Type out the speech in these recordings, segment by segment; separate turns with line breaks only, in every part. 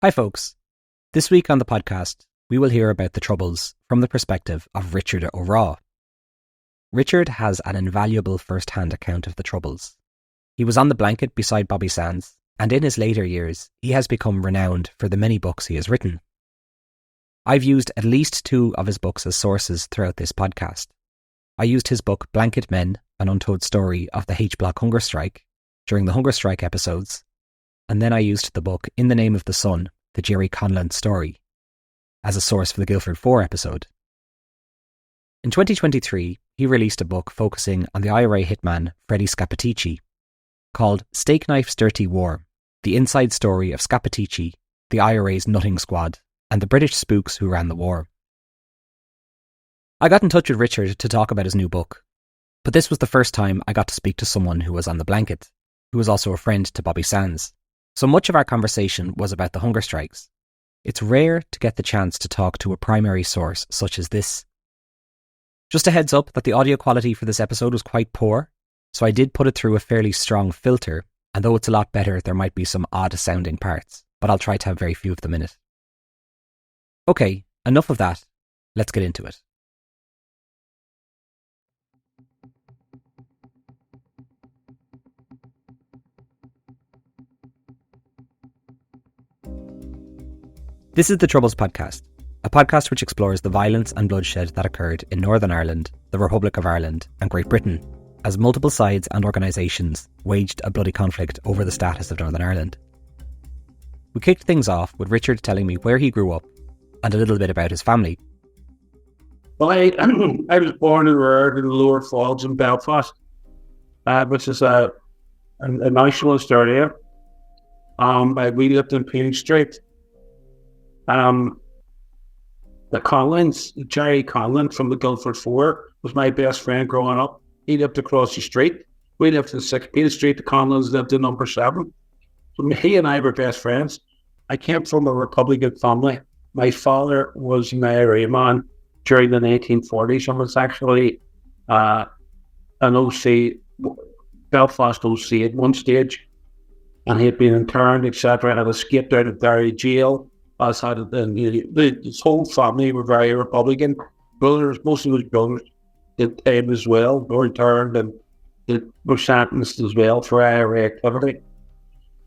Hi folks. This week on the podcast, we will hear about the Troubles from the perspective of Richard O'Raw. Richard has an invaluable first-hand account of the Troubles. He was on the blanket beside Bobby Sands, and in his later years, he has become renowned for the many books he has written. I've used at least 2 of his books as sources throughout this podcast. I used his book Blanket Men, An Untold Story of the H-Block Hunger Strike during the Hunger Strike episodes, and then I used the book In the Name of the Sun, the Jerry Conlon story, as a source for the Guildford 4 episode. In 2023, he released a book focusing on the IRA hitman Freddie Scappaticci, called Stakeknife's Dirty War, the inside story of Scappaticci, the IRA's nutting squad, and the British spooks who ran the war. I got in touch with Richard to talk about his new book, but this was the first time I got to speak to someone who was on the blanket, who was also a friend to Bobby Sands. So much of our conversation was about the hunger strikes. It's rare to get the chance to talk to a primary source such as this. Just a heads up that the audio quality for this episode was quite poor, so I did put it through a fairly strong filter, and though it's a lot better, there might be some odd sounding parts, but I'll try to have very few of them in it. Okay, enough of that. Let's get into it. This is the Troubles podcast, a podcast which explores the violence and bloodshed that occurred in Northern Ireland, the Republic of Ireland, and Great Britain, as multiple sides and organisations waged a bloody conflict over the status of Northern Ireland. We kicked things off with Richard telling me where he grew up and a little bit about his family.
Well, I was born and reared in the Lower Falls in Belfast, which is a nationalist area. We lived in Peel Street. The Conlons, Jerry Conlon from the Guildford 4 was my best friend growing up. He lived across the street. We lived in 6 Peel Street. The Conlons lived in number 7. So he and I were best friends. I came from a Republican family. My father was an IRA man during the 1940s and was actually an OC, Belfast OC at one stage. And he had been interned, etc., and had escaped out of Derry jail. His whole family were very Republican. Brothers, most of his brothers did time as well, were interned and were sentenced as well for IRA activity.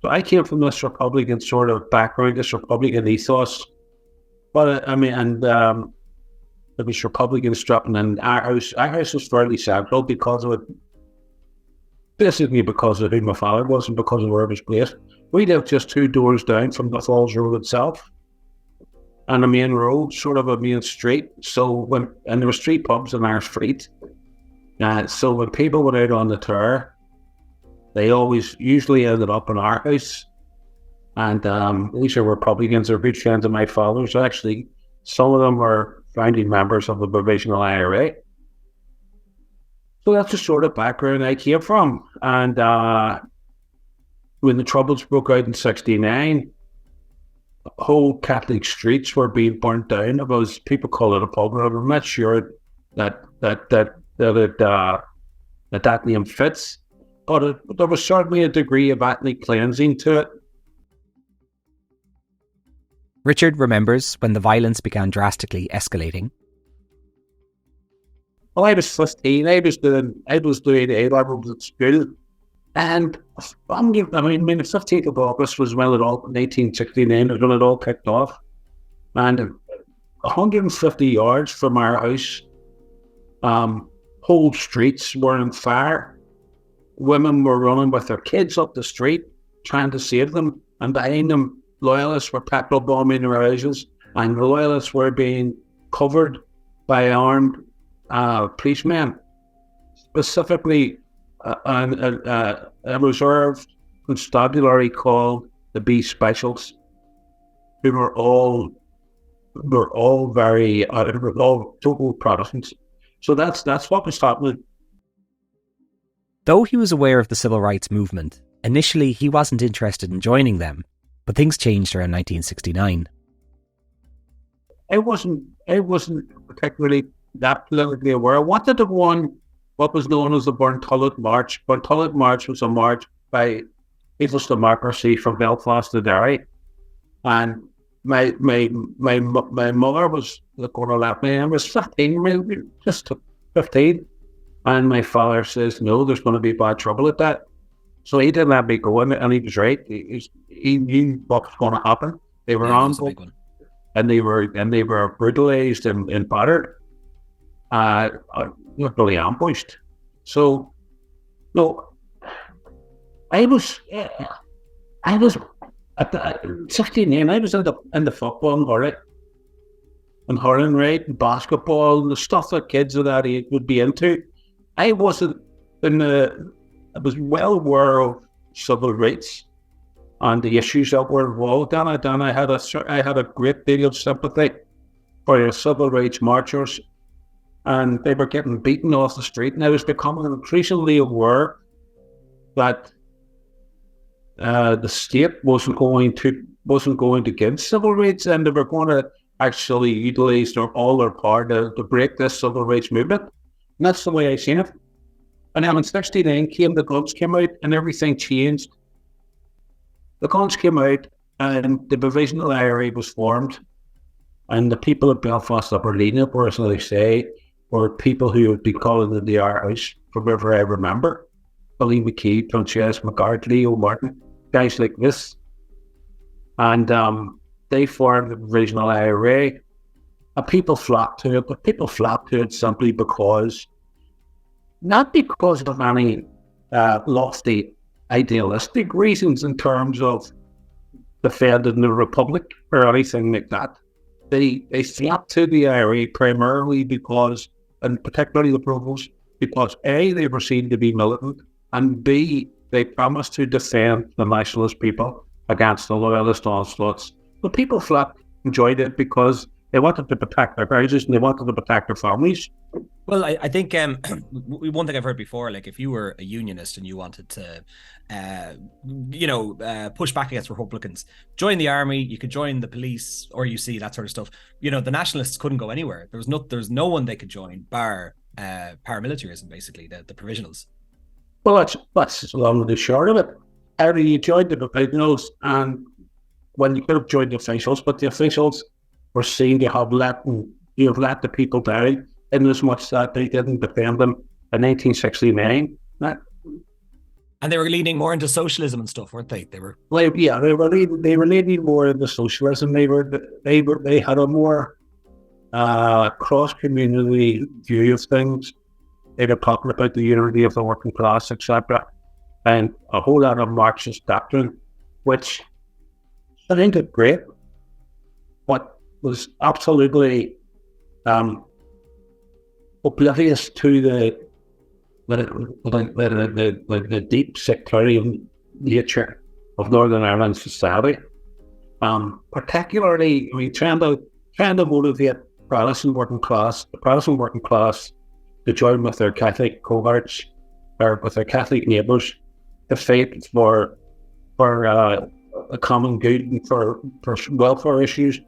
So I came from this Republican sort of background, this Republican ethos. But it was Republican stripping, and our house was fairly central because of it. Basically because of who my father was and because of where it was placed. We lived just 2 doors down from the Falls Road itself. And a main road, sort of a main street. And there were 3 pubs in our street. So when people went out on the tour, they usually ended up in our house. And these are Republicans, they're good friends of my father's. Actually, some of them were founding members of the Provisional IRA. So that's the sort of background I came from. And when the Troubles broke out in '69, whole Catholic streets were being burnt down. People call it a pogrom. I'm not sure that name fits, but there was certainly a degree of ethnic cleansing to it.
Richard remembers when the violence began drastically escalating.
Well, I was 15. I was doing A-levels at school. And the 15th of August was when 1969 was when it all kicked off. And 150 yards from our house, whole streets were on fire. Women were running with their kids up the street, trying to save them. And behind them, loyalists were petrol bombing their houses. And the loyalists were being covered by armed policemen, specifically a reserve constabulary called the B Specials, who were all total Protestants. So that's what was happening.
Though he was aware of the civil rights movement, initially he wasn't interested in joining them, but things changed around 1969.
I wasn't particularly that politically aware. I wanted to go on what was known as the Brutality March. Brutality March was a march by People's Democracy from Belfast to Derry. And my mother was going to let me. I was 15, maybe just 15. And my father says, no, there's going to be bad trouble at that. So he didn't let me go in, and he was right. He knew what was going to happen. They were ambushed, and they were brutalized and battered. Really ambushed. So, no, I was at 16. I was in the football and hurling, right, and basketball, and the stuff that kids of that age would be into. I wasn't I was well aware of civil rights and the issues that were involved in it, and I had a great deal of sympathy for the civil rights marchers, and they were getting beaten off the street, and I was becoming increasingly aware that the state wasn't going to give civil rights, and they were going to actually utilise all their power to break this civil rights movement. And that's the way I seen it. And then in 69 the guns came out, and everything changed. The guns came out, and the Provisional IRA was formed, and the people of Belfast that were leading it were, as they say, were people who would be calling it the Our House forever. I remember Billy McKee, Frances McCart, Leo Martin, guys like this. And they formed the Provisional IRA, and people flocked to it, but people flocked to it simply because, not because of any lofty idealistic reasons in terms of defending the Republic or anything like that. They flocked to the IRA primarily because, and particularly the Provost, because A, they were seen to be militant, and B, they promised to defend the nationalist people against the loyalist onslaughts. But people flocked, enjoyed it because they wanted to protect their houses and they wanted to protect their families.
Well, I think one thing I've heard before, like if you were a unionist and you wanted to, push back against Republicans, join the army, you could join the police, or you see that sort of stuff. The nationalists couldn't go anywhere. There was no one they could join, bar paramilitarism, basically, the provisionals.
Well, that's long and the short of it. Either you joined the provisionals, and well, you could have joined the officials, but the officials were seen to have let the people down, in as much that they didn't defend them in 1969.
And they were leaning more into socialism and stuff, weren't they? They were
leaning more into socialism. They had a more cross-community view of things. They were talking about the unity of the working class, etc., and a whole lot of Marxist doctrine, which sounded great, but was absolutely oblivious to the deep sectarian nature of Northern Ireland society. Particularly, trying to motivate the Protestant working class to join with their Catholic cohorts or with their Catholic neighbours to fight for a common good and for welfare issues.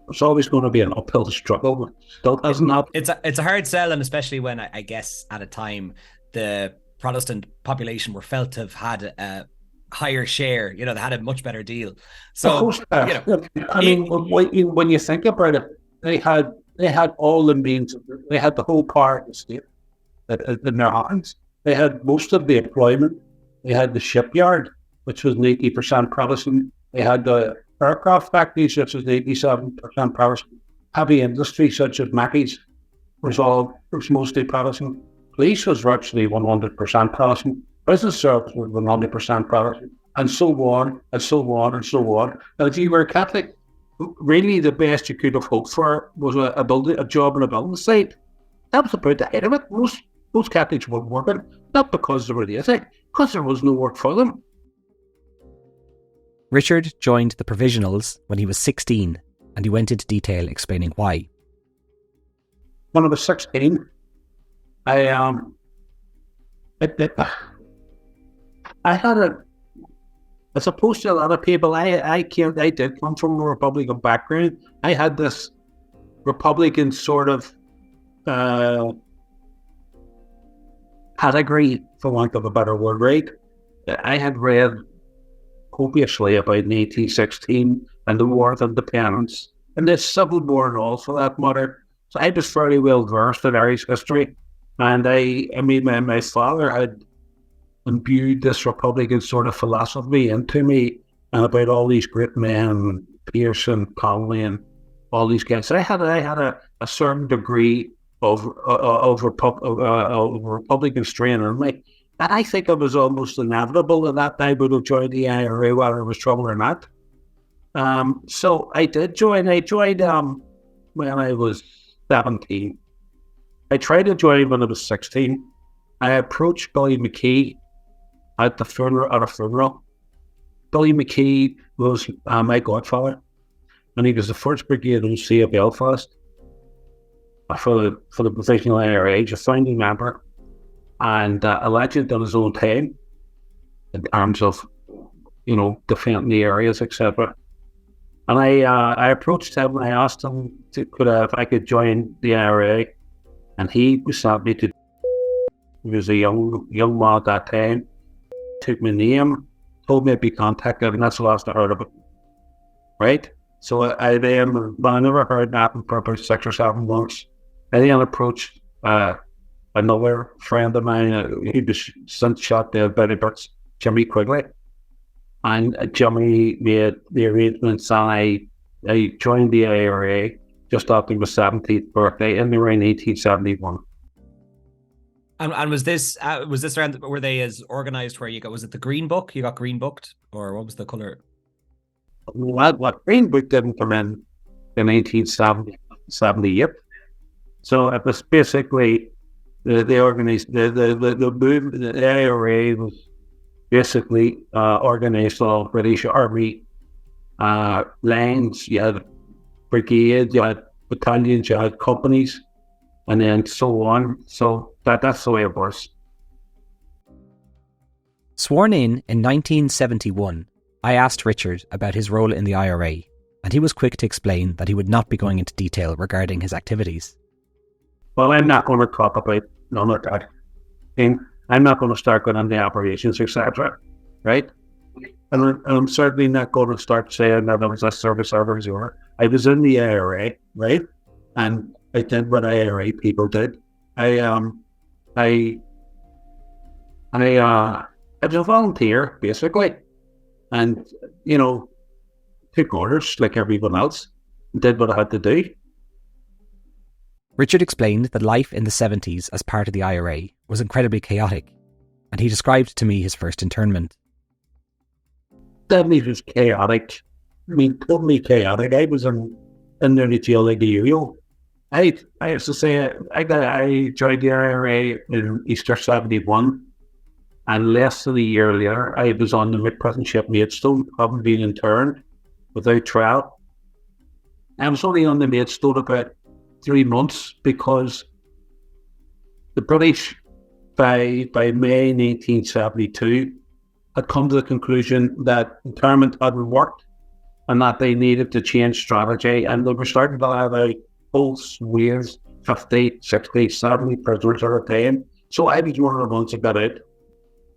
It's always going to be an uphill struggle. Still doesn't happen.
It's a hard sell, and especially when I guess at a time the Protestant population were felt to have had a higher share. They had a much better deal. So
when you think about it, they had all the means. They had the whole power of the state in their hands. They had most of the employment. They had the shipyard, which was 80% Protestant. They had the aircraft factories, which was 87% Protestant. Heavy industry, such as Mackey's, was mostly Protestant. Police was virtually 100% Protestant. Business service was 100% Protestant, and so on, and so on, and so on. Now, if you were Catholic, really the best you could have hoped for was a job on a building site. That was about the head of it. Most Catholics weren't working, not because they were lazy, because there was no work for them.
Richard joined the Provisionals when he was 16, and he went into detail explaining why.
When I was 16, I had as opposed to a lot of people, I did come from a Republican background. I had this Republican sort of pedigree, for want of a better word, right? I had read copiously about 1916 and the War of Independence, and the Civil War and all for that matter. So I was fairly well versed in Irish history, and my father had imbued this Republican sort of philosophy into me, and about all these great men, Pearson, Connolly, and all these guys. So I had a certain degree of Republican strain in me. And I think it was almost inevitable that I would have joined the IRA whether it was trouble or not. So I did join. I joined when I was 17. I tried to join when I was 16. I approached Billy McKee at a funeral. Billy McKee was my godfather, and he was the first Brigade OC of Belfast for the Provisional IRA, a founding member, and a legend on his own time in terms of, defending the areas, etc. And I approached him and I asked him if I could join the IRA, and he was happy to. He was a young man at that time. Took my name, told me I'd be contacted, and that's the last I heard of it. Right? So I never heard that for about 6 or 7 months. I then approached another friend of mine, he was since shot dead by the Brits, Jimmy Quigley. And Jimmy made the arrangements, and I joined the IRA just after my 17th birthday in around 1871.
And was this around, were they as organised where was it the Green Book? You got Green Booked, or what was the colour?
What Green Book didn't come in 1878. So it was basically they organised the IRA was basically organised all British Army lines. You had brigades, you had battalions, you had companies, and then so on. So that's the way it was.
Sworn in 1971, I asked Richard about his role in the IRA, and he was quick to explain that he would not be going into detail regarding his activities.
Well, I'm not going to talk about none of that. I'm not going to start going into operations, etc. Right? And I'm certainly not going to start saying that I was a service officer. I was in the IRA, right? And I did what IRA people did. I was a volunteer, basically, and took orders like everyone else, did what I had to do.
Richard explained that life in the 70s as part of the IRA was incredibly chaotic, and he described to me his first internment.
Definitely was chaotic. I mean, totally chaotic. I was in the jail like the usual. I used to say I joined the IRA in Easter 71, and less than a year later, I was on the mid-prison ship Maidstone, having been interned without trial. I was only on the Maidstone about 3 months because the British, by May 1972, had come to the conclusion that internment hadn't worked and that they needed to change strategy, and they were starting to have a whole waves, 50, 60, 70 prisoners at a time. So I was one of the ones that got out.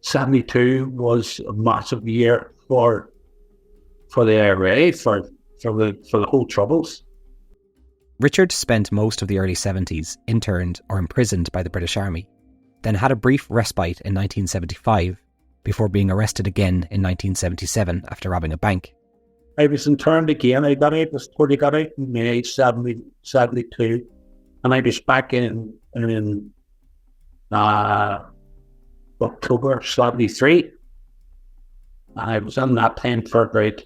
72 was a massive year for the IRA, for the whole troubles.
Richard spent most of the early 70s interned or imprisoned by the British Army, then had a brief respite in 1975 before being arrested again in 1977 after robbing a bank.
I was interned again. I got out in May 72, and I was back in October 73. I was in that pen for about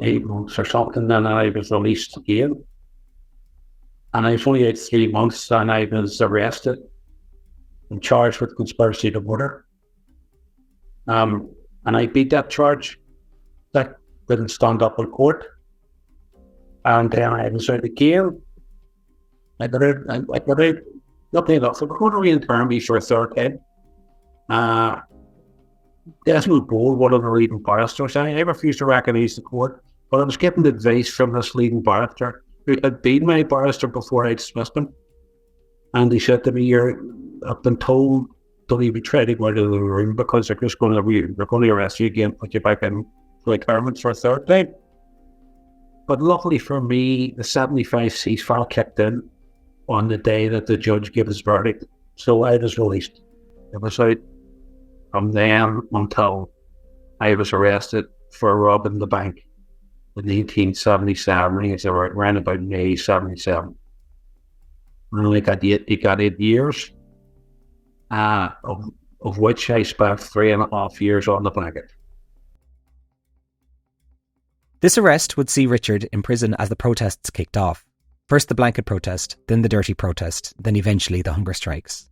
8 months or something, then I was released again. And I was only out 3 months, and I was arrested and charged with conspiracy to murder. And I beat that charge. That didn't stand up in court. And then I was out again. I got out, nothing enough. They were going to re-intern me for a third time. Desmond Bowl, one of the leading barristers, I refused to recognise the court, but I was getting advice from this leading barrister who had been my barrister before I dismissed him. And he said to me, I've been told don't even try to go out of the room because they're going to arrest you again, put you back in. like Internment for a third time. But luckily for me, the 75 ceasefire kicked in on the day that the judge gave his verdict. So I was released. It was out from then until I was arrested for robbing the bank in 1977. It's around about May 77. And I got 8 years, of which I spent 3.5 years on the blanket.
This arrest would see Richard in prison as the protests kicked off. First the blanket protest, then the dirty protest, then eventually the hunger strikes.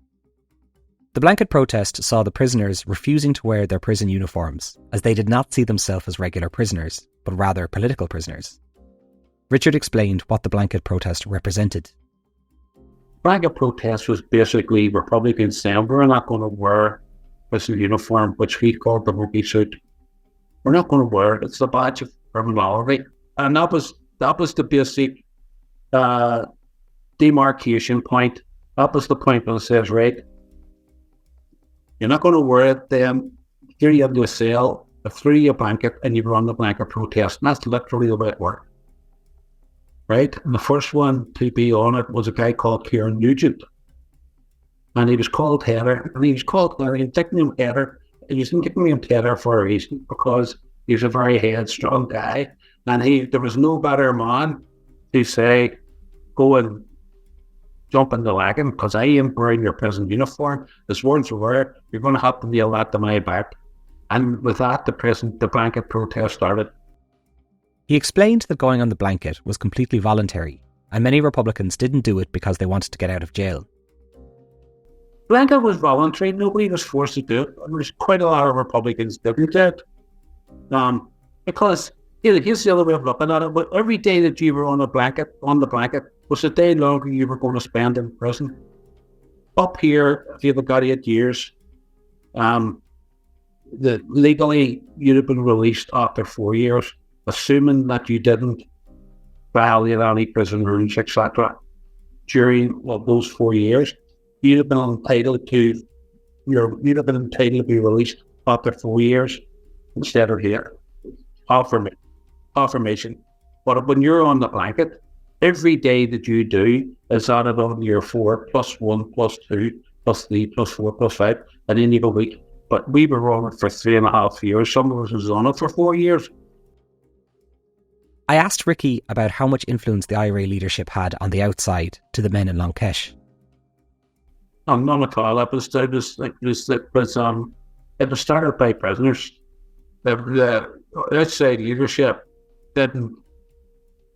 The blanket protest saw the prisoners refusing to wear their prison uniforms, as they did not see themselves as regular prisoners, but rather political prisoners. Richard explained what the blanket protest represented.
Blanket protest was basically Republicans saying we're not going to wear prison uniform, which we called the monkey suit. We're not going to wear it. It's the badge of criminality. And that was the basic demarcation point. That was the point that says, right, you're not going to wear it, then here you have to a cell, a 3-year blanket, and you run the blanket protest. And that's literally the way it worked. Right? And the first one to be on it was a guy called Kieran Nugent. And he was called Heather. And he was called Larry, and nicknamed Heather. He was nicknamed Heather for a reason, because he was a very headstrong guy. And there was no better man to say, go and jump in the wagon, because I ain't wearing your prison uniform. His words were, you're going to have to nail that to my back. And with that, the blanket protest started.
He explained that going on the blanket was completely voluntary, and many Republicans didn't do it because they wanted to get out of jail.
Blanket was voluntary. Nobody was forced to do it. There was quite a lot of Republicans that did it. Because here's the other way of looking at it. But every day that you were on the blanket was a day longer you were going to spend in prison. Up here, if you got 8 years, legally you'd have been released after 4 years, assuming that you didn't violate any prison rules, etc. During those 4 years, you'd have been entitled to be released after 4 years instead of here. Affirmation. But when you're on the blanket, every day that you do is added on your 4 plus 1 plus 2 plus 3 plus 4 plus 5 at any given week. But we were on it for 3.5 years. Some of us was on it for 4 years.
I asked Ricky about how much influence the IRA leadership had on the outside to the men in Long Kesh.
None at all. It was started by prisoners. The outside leadership didn't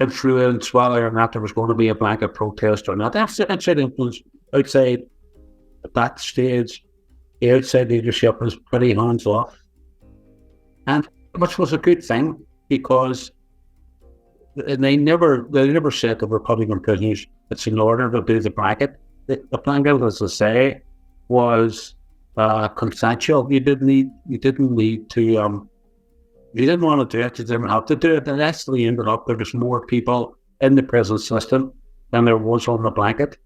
influence whether or not there was going to be a blanket protest or not. That's the outside influence. Outside, at that stage, the outside leadership was pretty hands off, and which was a good thing, because they never said to Republican prisoners it's in order to do the blanket. The blanket, as I say, was consensual. You didn't need to. You didn't want to do it. You didn't have to do it. And actually ended up there was more people in the prison system than there was on the blanket.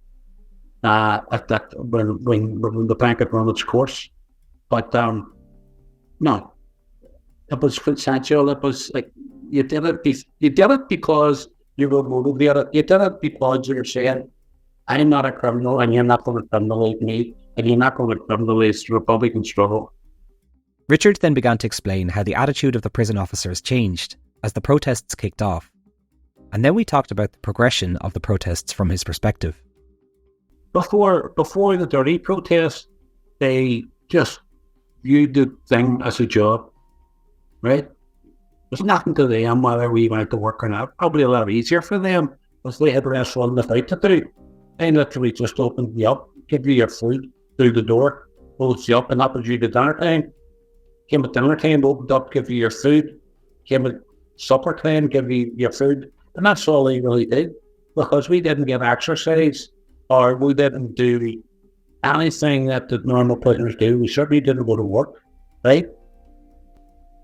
At that when the blanket ran its course, but no, it was consensual. It was like you did it because you were motivated. You did it because you were saying, I'm not a criminal, and you're not going to criminalize me, and you're not going to criminalize the Republican struggle.
Richard then began to explain how the attitude of the prison officers changed as the protests kicked off. And then we talked about the progression of the protests from his perspective.
Before the dirty protest, they just viewed the thing as a job, right? There's nothing to them whether we went to work or not. Probably a lot easier for them because they had less fun without to do. They literally just opened you up, give you your food through the door, closed you up, and that was you to dinner time. Came at dinner time, opened up, give you your food. Came at supper time, give you your food. And that's all they really did, because we didn't get exercise, or we didn't do anything that the normal prisoners do. We certainly didn't go to work, right?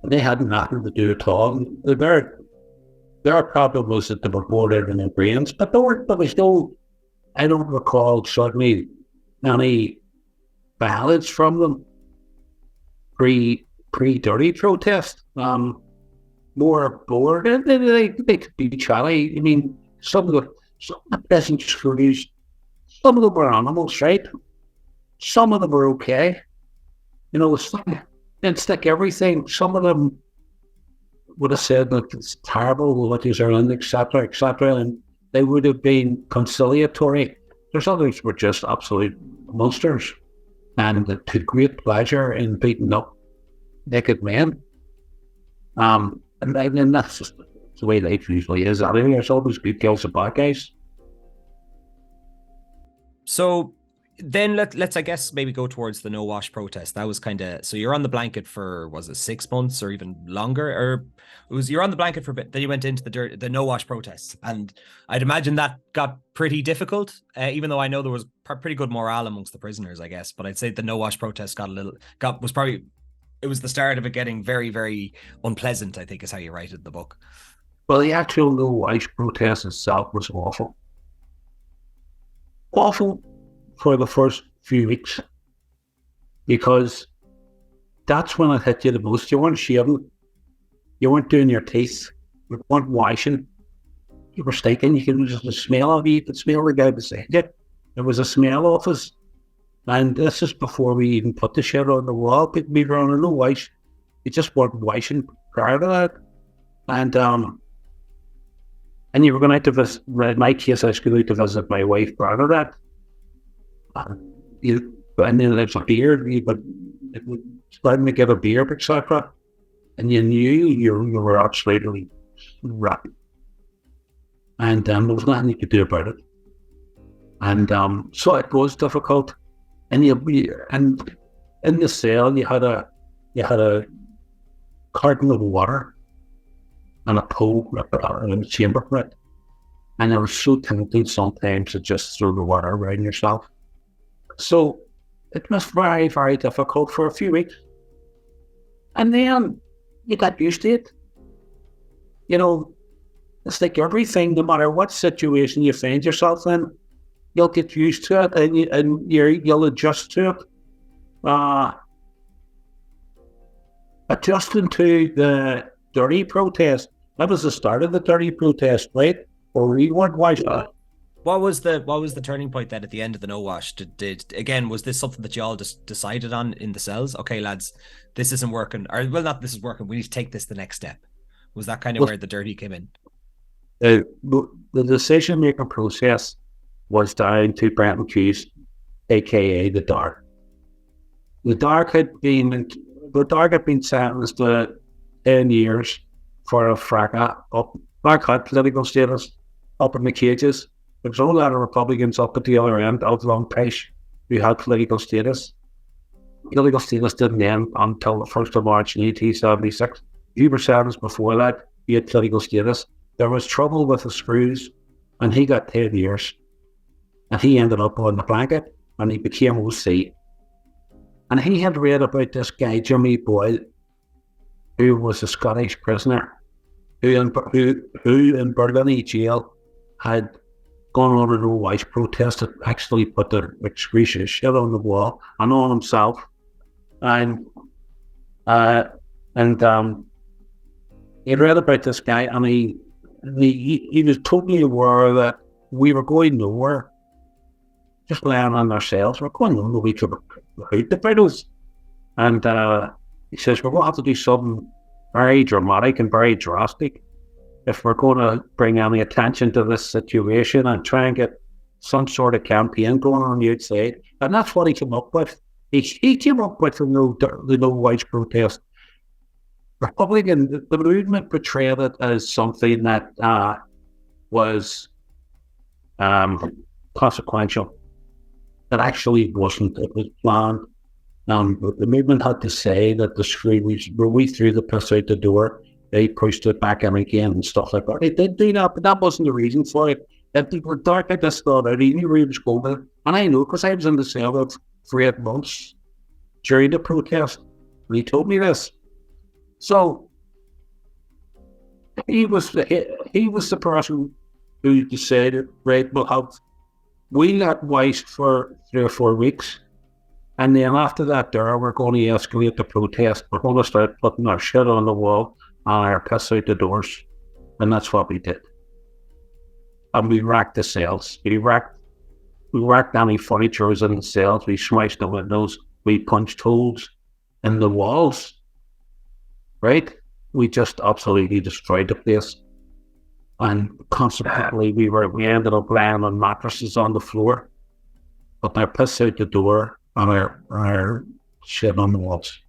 And they had nothing to do at all. Their problem was that they were bored out in their brains, but we still, I don't recall certainly any violence from them pre-dirty protest. more bored. And they could be chatty. I mean, some of the peasant screws, some of them were animals, right? Some of them were okay. You know, didn't stick everything. Some of them would have said that it's terrible what these are in, etc., etc., and they would have been conciliatory. There's others who were just absolute monsters and that took great pleasure in beating up naked men. And that's just the way life usually is. I mean, there's always good girls and bad guys.
So then let's I guess maybe go towards the no wash protest. That was kind of, so you're on the blanket for, was it 6 months or even longer, or you're on the blanket for a bit, then you went into the no wash protests, and I'd imagine that got pretty difficult, even though I know there was pretty good morale amongst the prisoners, I guess, but I'd say the no wash protest it was the start of it getting very, very unpleasant, I think is how you write it in the book.
Well, the actual no wash protest itself was awful. Awful for the first few weeks, because that's when it hit you the most. You weren't shaving, you weren't doing your teeth, you weren't washing, you were stinking. You could just the smell of you could smell the guy beside you. There was a smell of us, and this is before we even put the shit on the wall. People be running no wash, you just weren't washing prior to that, and you were going out to visit. In my case, I was going out to visit my wife prior to that. And then there's a beer, but it would starting to get a beer, etc. And you knew you were absolutely rotten. And there was nothing you could do about it. And so it was difficult. And and in the cell you had a carton of water and a pole in the chamber for it. And I was so tempted sometimes to just throw the water around yourself. So it was very, very difficult for a few weeks. And then you got used to it. You know, it's like everything, no matter what situation you find yourself in, you'll get used to it and you'll adjust to it. Adjusting to the dirty protest, that was the start of the dirty protest, right? Or we weren't wise.
What was the turning point then at the end of the no wash? Was this something that you all just decided on in the cells? Okay, lads, this isn't working, or well, not this is working. We need to take this the next step. Was that kind of where the dirty came in?
The decision making process was down to Brenton Hughes, aka the Dark. The Dark had been sentenced to 10 years for a fracas up black hat political status up in the cages. There was a whole lot of Republicans up at the other end of Long Pish who had political status. Political status didn't end until the 1st of March 1876. You were sentenced before that, you had political status. There was trouble with the screws, and he got 10 years. And he ended up on the blanket, and he became OC. And he had read about this guy, Jimmy Boyle, who was a Scottish prisoner, who in Berlin jail had gone on a no wash protest that actually put the excretion shit on the wall and on himself. And he read about this guy, and he was totally aware that we were going nowhere, just laying on ourselves. We're going nowhere. We could hurt the British. And he says, we're going to have to do something very dramatic and very drastic if we're going to bring any attention to this situation and try and get some sort of campaign going on the outside. And that's what he came up with. He came up with the no wash protest. The movement portrayed it as something that was consequential. It actually wasn't. It was planned. The movement had to say that the screw when we threw the piss out the door, they pushed it back in again and stuff like that. They did do that, but that wasn't the reason for it. If they were dark like this thought out, he knew where he was going with it. And I know, because I was in the cell for 8 months during the protest, and he told me this. So he was the person who decided, right, we'll let waste for 3 or 4 weeks. And then after that, we're going to escalate the protest. We're going to start putting our shit on the wall. and our piss out the doors. And that's what we did. And we racked the cells. We racked any furniture in the cells. We smashed the windows. We punched holes in the walls. Right? We just absolutely destroyed the place. And consequently, we ended up laying on mattresses on the floor, but our piss out the door and our shit on the walls.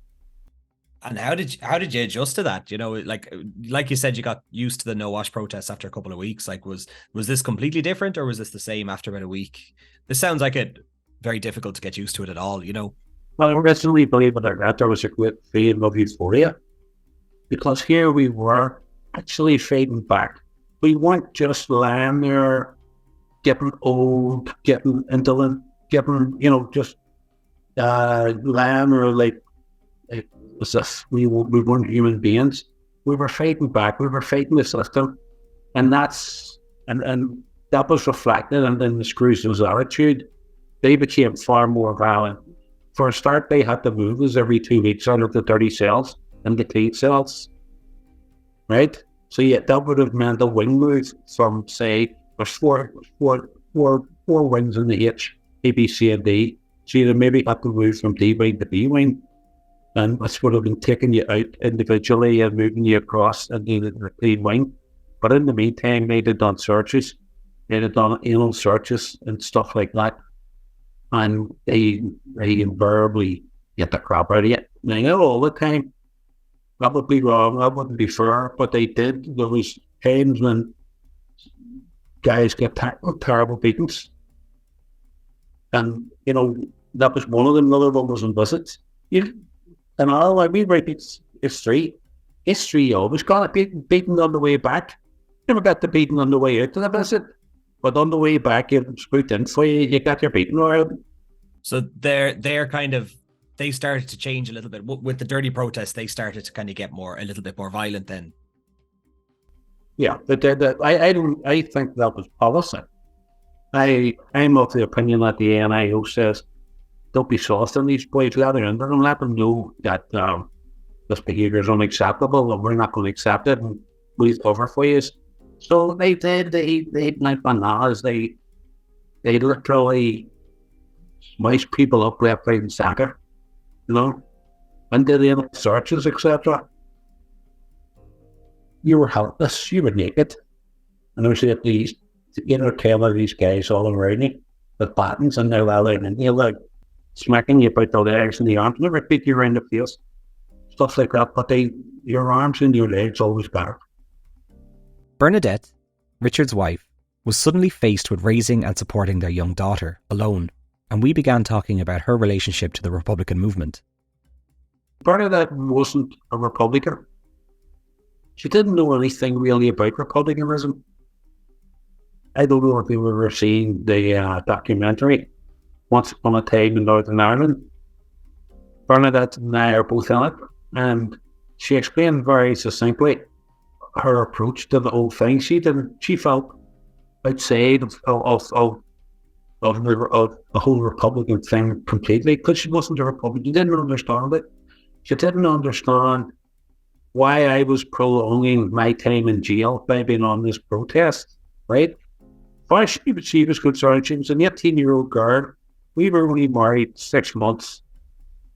And how did you adjust to that? You know, like you said, you got used to the no wash protests after a couple of weeks. Like, was this completely different, or was this the same after about a week? This sounds like it very difficult to get used to it at all. You know.
Well, originally, believe it or not, there was a great feeling of euphoria, because here we were actually fading back. We weren't just lying there, getting old, getting indolent, just lying there like as if we weren't human beings. We were fighting back. We were fighting the system, and that was reflected. And then the Screws's attitude, they became far more violent. For a start, they had to move us every 2 weeks out of the dirty cells and the clean cells, right? So yeah, that would have meant a wing move from, say, there's four wings in the H, A, B, C, and D. So you'd maybe have to move from D wing to B wing, and this would have been taking you out individually and moving you across into the clean wing. But in the meantime, they'd have done searches, they'd have done anal searches and stuff like that, and they invariably get the crap out of you. Now, not all the time. That would be wrong, that wouldn't be fair, but they did. There was times when guys get terrible beatings. And, that was one of them. Another one was on visits. And all I mean, right, it's three. You always got a beating on the way back. Never got the beating on the way out to the visit. But on the way back, it was put in for you, you got your beating around.
So they're kind of, they started to change a little bit with the dirty protests. They started to kind of get a little bit more violent then.
Yeah, I think that was policy. I'm of the opinion that the NIO says, don't be soft on these boys, let them know that this behaviour is unacceptable and we're not going to accept it, and we'll cover for you. So they like bananas. They literally smash people up left, right, and centre. And did the searches, etc. You were helpless, you were naked. And there was at least 8 or 10 of these guys all around you with batons, and they're lying in you, like smacking you about the legs and the arms, never beat you around the face, stuff like that. But your arms and your legs always better.
Bernadette, Richard's wife, was suddenly faced with raising and supporting their young daughter alone, and we began talking about her relationship to the Republican movement.
Bernadette wasn't a Republican. She didn't know anything really about Republicanism. I don't know if you ever seen the documentary, Once Upon a Time in Northern Ireland. Bernadette and I are both in it, and she explained very succinctly her approach to the whole thing. She felt outside of the whole Republican thing completely, because she wasn't a Republican. She didn't understand it. She didn't understand why I was prolonging my time in jail by being on this protest, right? As far as she was concerned, she was an 18-year-old girl. We were only married 6 months,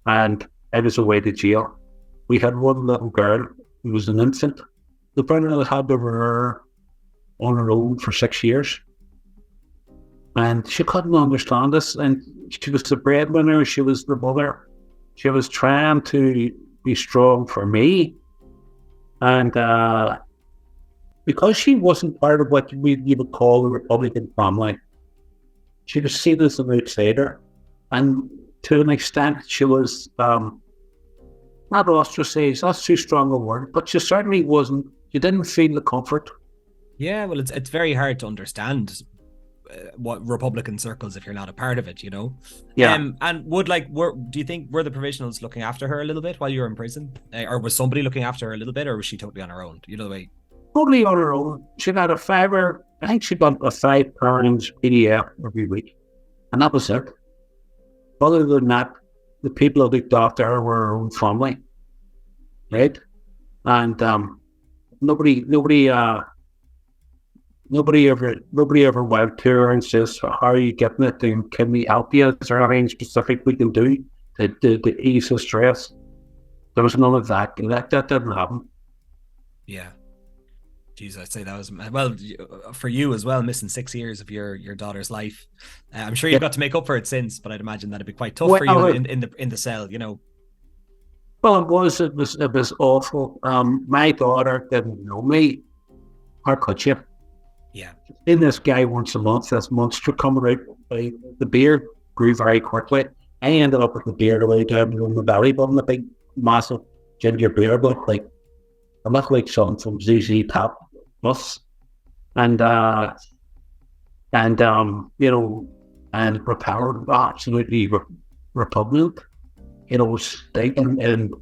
and I was away to jail. We had one little girl who was an infant. The Bernadette had her on her own for 6 years. And she couldn't understand this, and she was the breadwinner, she was the mother. She was trying to be strong for me. And because she wasn't part of what we would call the Republican family, she was seen as an outsider. And to an extent, she was not ostracized, that's too strong a word, but she certainly wasn't, she didn't feel the comfort.
Yeah, well, it's very hard to understand what Republican circles if you're not a part of it,
Yeah.
And do you think were the Provisionals looking after her a little bit while you were in prison, or was somebody looking after her a little bit, or was she totally on her own? The way.
Totally on her own. She got a fiver. I think she got a £5 PDF every week, and that was it. Other than that, the people who looked after her were her own family, right? And nobody ever went to her and says, "How are you getting it? And can we help you? Is there anything specific we can do to ease the stress?" There was none of that. That didn't happen.
Yeah. Jeez, I'd say that was, well, for you as well, missing 6 years of your daughter's life. I'm sure you've got to make up for it since, but I'd imagine that'd be quite tough for you in the cell, you know.
Well, it was awful. My daughter didn't know me. How could you?
Yeah.
In this guy once a month, this monster coming out. The beard grew very quickly. I ended up with the beard away down on my belly button, a big, massive ginger beard. I look like something from ZZ Top Plus. And you know, and repelled, absolutely repugnant. You know, stinking. And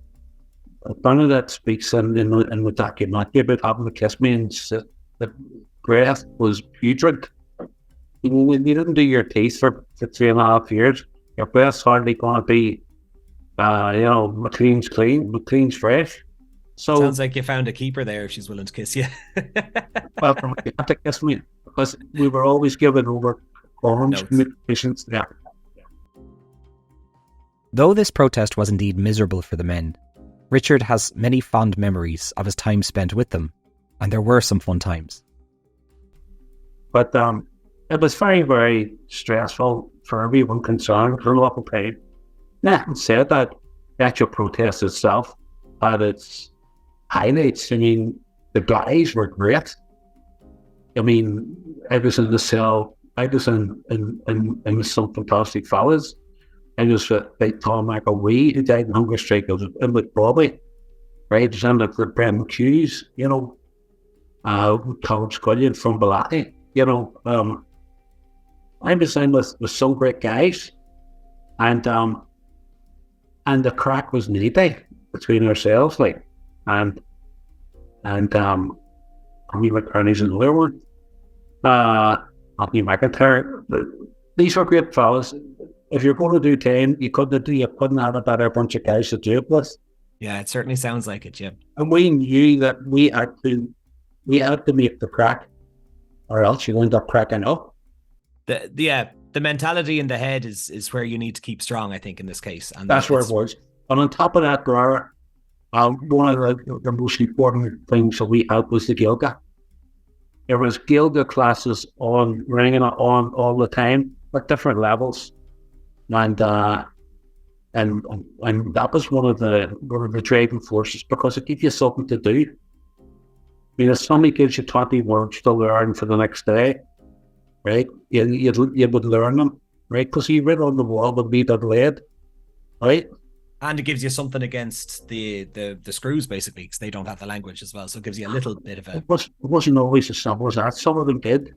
Bernadette speaks in the documentary about having to kiss me, and the breath was putrid. You know, when you didn't do your teeth for 3.5 years, your breath's hardly going to be, McLean's clean, McLean's fresh. So
sounds like you found a keeper there if she's willing to kiss you.
Well, you have to kiss me because we were always given over orange communications. Yeah.
Though this protest was indeed miserable for the men, Richard has many fond memories of his time spent with them, and there were some fun times.
But it was very, very stressful for everyone concerned, for a lot of pain. That said, that the actual protest itself had its highlights. I mean, the guys were great. I mean, I was in the cell. I was in some fantastic fellas. I was with like Tom McAwee, who died in hunger strike. I was in with Bobby, right? I was in with Brendan Hughes, you know, Colin Scullion from Belfast, you know. I was in with some great guys, and the crack was knee-deep between ourselves, like, and Tommy McCartney's another one. Anthony McIntyre. These were great fellas. If you're going to do 10, you couldn't have a better bunch of guys to do it with.
Yeah, it certainly sounds like it, Jim.
And we knew that we had to make the crack, or else you end up cracking up.
The mentality in the head is where you need to keep strong, I think, in this case. And
that's where it was. And on top of that, one of the most important things that we had was the Gilga. There was Gilga classes ringing on all the time at different levels. And that was one of the driving forces, because it gives you something to do. I mean, if somebody gives you 20 words to learn for the next day, right? You would learn them, right? Because you read on the wall would be that lead, right?
And it gives you something against the screws, basically, because they don't have the language as well. So it gives you a little bit of a...
It wasn't always as simple as that. Some of them did.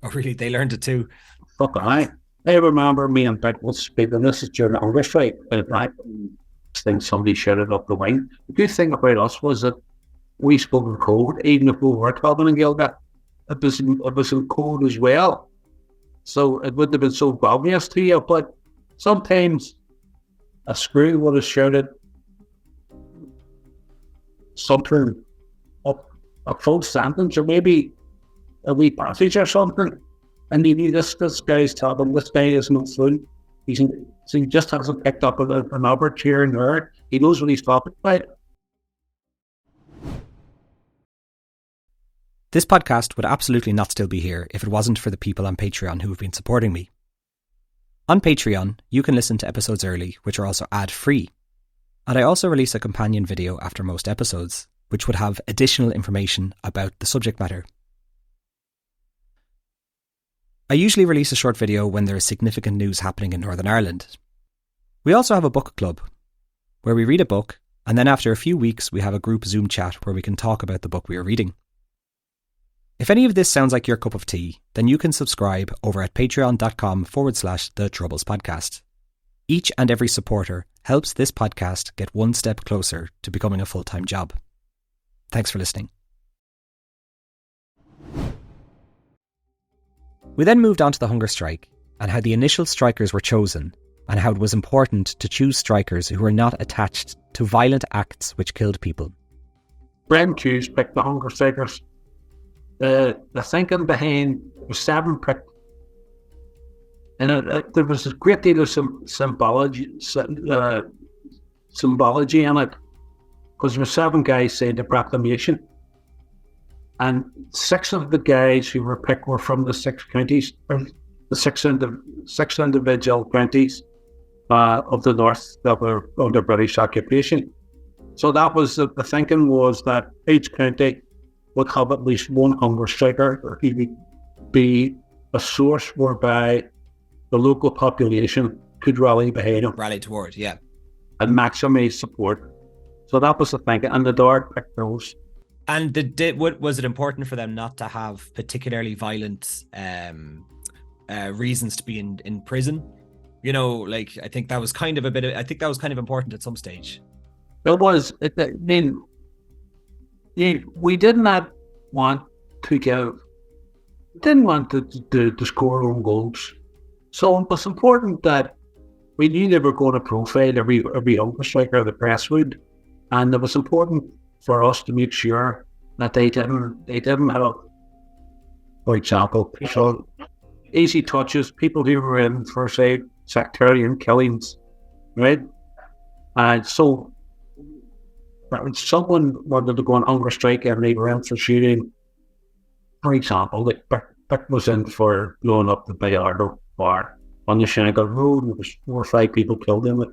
Oh, really? They learned it too?
Fuck, I remember me and Beck was speaking. This is during the hunger strike. I think somebody shouted up the wing. The good thing about us was that we spoke in code, even if we were talking in Gilga. It was in code as well. So it wouldn't have been so obvious to you, but sometimes a screw would have shouted something up a full sentence, or maybe a wee passage or something. And you knew this guy's talking, this guy is no fool. He just hasn't picked up an Albert here and there. He knows what he's talking about.
This podcast would absolutely not still be here if it wasn't for the people on Patreon who have been supporting me. On Patreon, you can listen to episodes early, which are also ad-free. And I also release a companion video after most episodes, which would have additional information about the subject matter. I usually release a short video when there is significant news happening in Northern Ireland. We also have a book club, where we read a book, and then after a few weeks we have a group Zoom chat where we can talk about the book we are reading. If any of this sounds like your cup of tea, then you can subscribe over at patreon.com/The Troubles Podcast. Each and every supporter helps this podcast get one step closer to becoming a full-time job. Thanks for listening. We then moved on to the hunger strike and how the initial strikers were chosen, and how it was important to choose strikers who were not attached to violent acts which killed people.
Brendan Hughes picked the hunger strikers. The thinking behind was 7 picked. And there was a great deal of symbology in it, because there were 7 guys saying the proclamation, and 6 of the guys who were picked were from the 6 counties, or the six individual counties of the north that were under British occupation. So that was the thinking, was that each county would have at least one hunger striker, or he would be a source whereby the local population could rally behind him.
Rally toward, yeah.
And maximise support. So that was the thinking, and the Dart picked those.
And was it important for them not to have particularly violent reasons to be in prison? You know, like, I think that was kind of important at some stage.
It was. I mean, we did not want to score own goals. So it was important that we knew they were going to profile every hunger striker the press would, and it was important for us to make sure that they didn't have, for example, so easy touches, people who were in for, say, sectarian killings, right? And so when someone wanted to go on hunger strike and they were in for shooting, for example, like Bick was in for blowing up the Bayardo bar on the Shankill Road, and there was 4 or 5 people killed in it.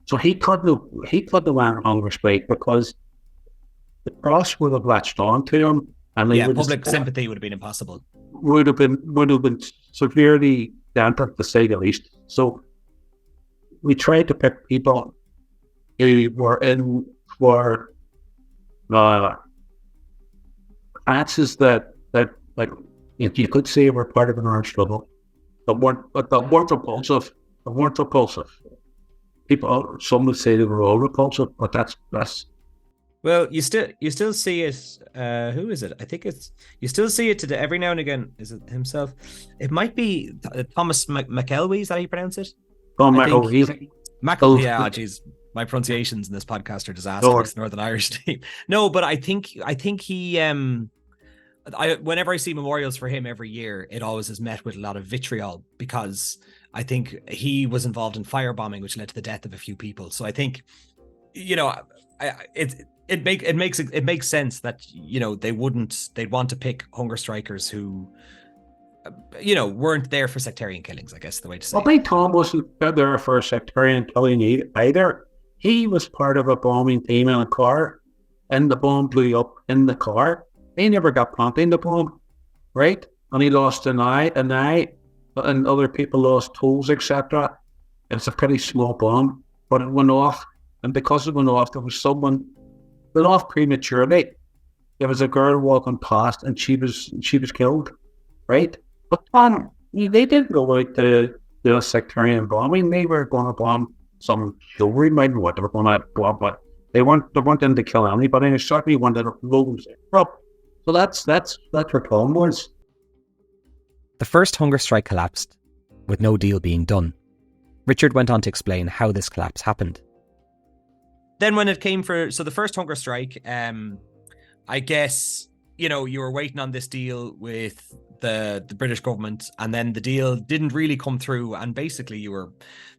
So he couldn't have went on hunger strike, because the cross would have latched on to him, and
public sympathy would have been impossible.
Would have been severely dented, to say the least. So we tried to pick people who were in for answers that like, if you could say, were part of an armed struggle, that weren't repulsive. They weren't repulsive. People, some would say they were all repulsive, but that's.
Well, you still see it. Who is it? I think you still see it today. Every now and again, is it himself? It might be Thomas McElwee. Is that how you pronounce it?
Oh, McElwee.
Yeah, geez, my pronunciations in this podcast are disastrous. Northern Irish team. No, but I think he. Whenever I see memorials for him every year, it always is met with a lot of vitriol, because I think he was involved in firebombing, which led to the death of a few people. So I think, you know, it makes sense that, you know, they'd want to pick hunger strikers who, you know, weren't there for sectarian killings, I guess the way to say.
Well, Big Tom wasn't there for a sectarian killing either. He was part of a bombing team in a car, and the bomb blew up in the car. He never got planted in the bomb, right? And he lost an eye, and other people lost toes, etc. It's a pretty small bomb, but it went off, and because it went off, there was someone went off prematurely. There was a girl walking past, and she was killed, right? But they didn't go out to do a sectarian bombing. They were going to bomb some jewelry, maybe what they were going to bomb, but they weren't in to kill anybody. And they certainly wanted to blow them up. So that's where Tom was.
The first hunger strike collapsed, with no deal being done. Richard went on to explain how this collapse happened.
Then when it came for the first hunger strike, I guess, you know, you were waiting on this deal with the British government, and then the deal didn't really come through, and basically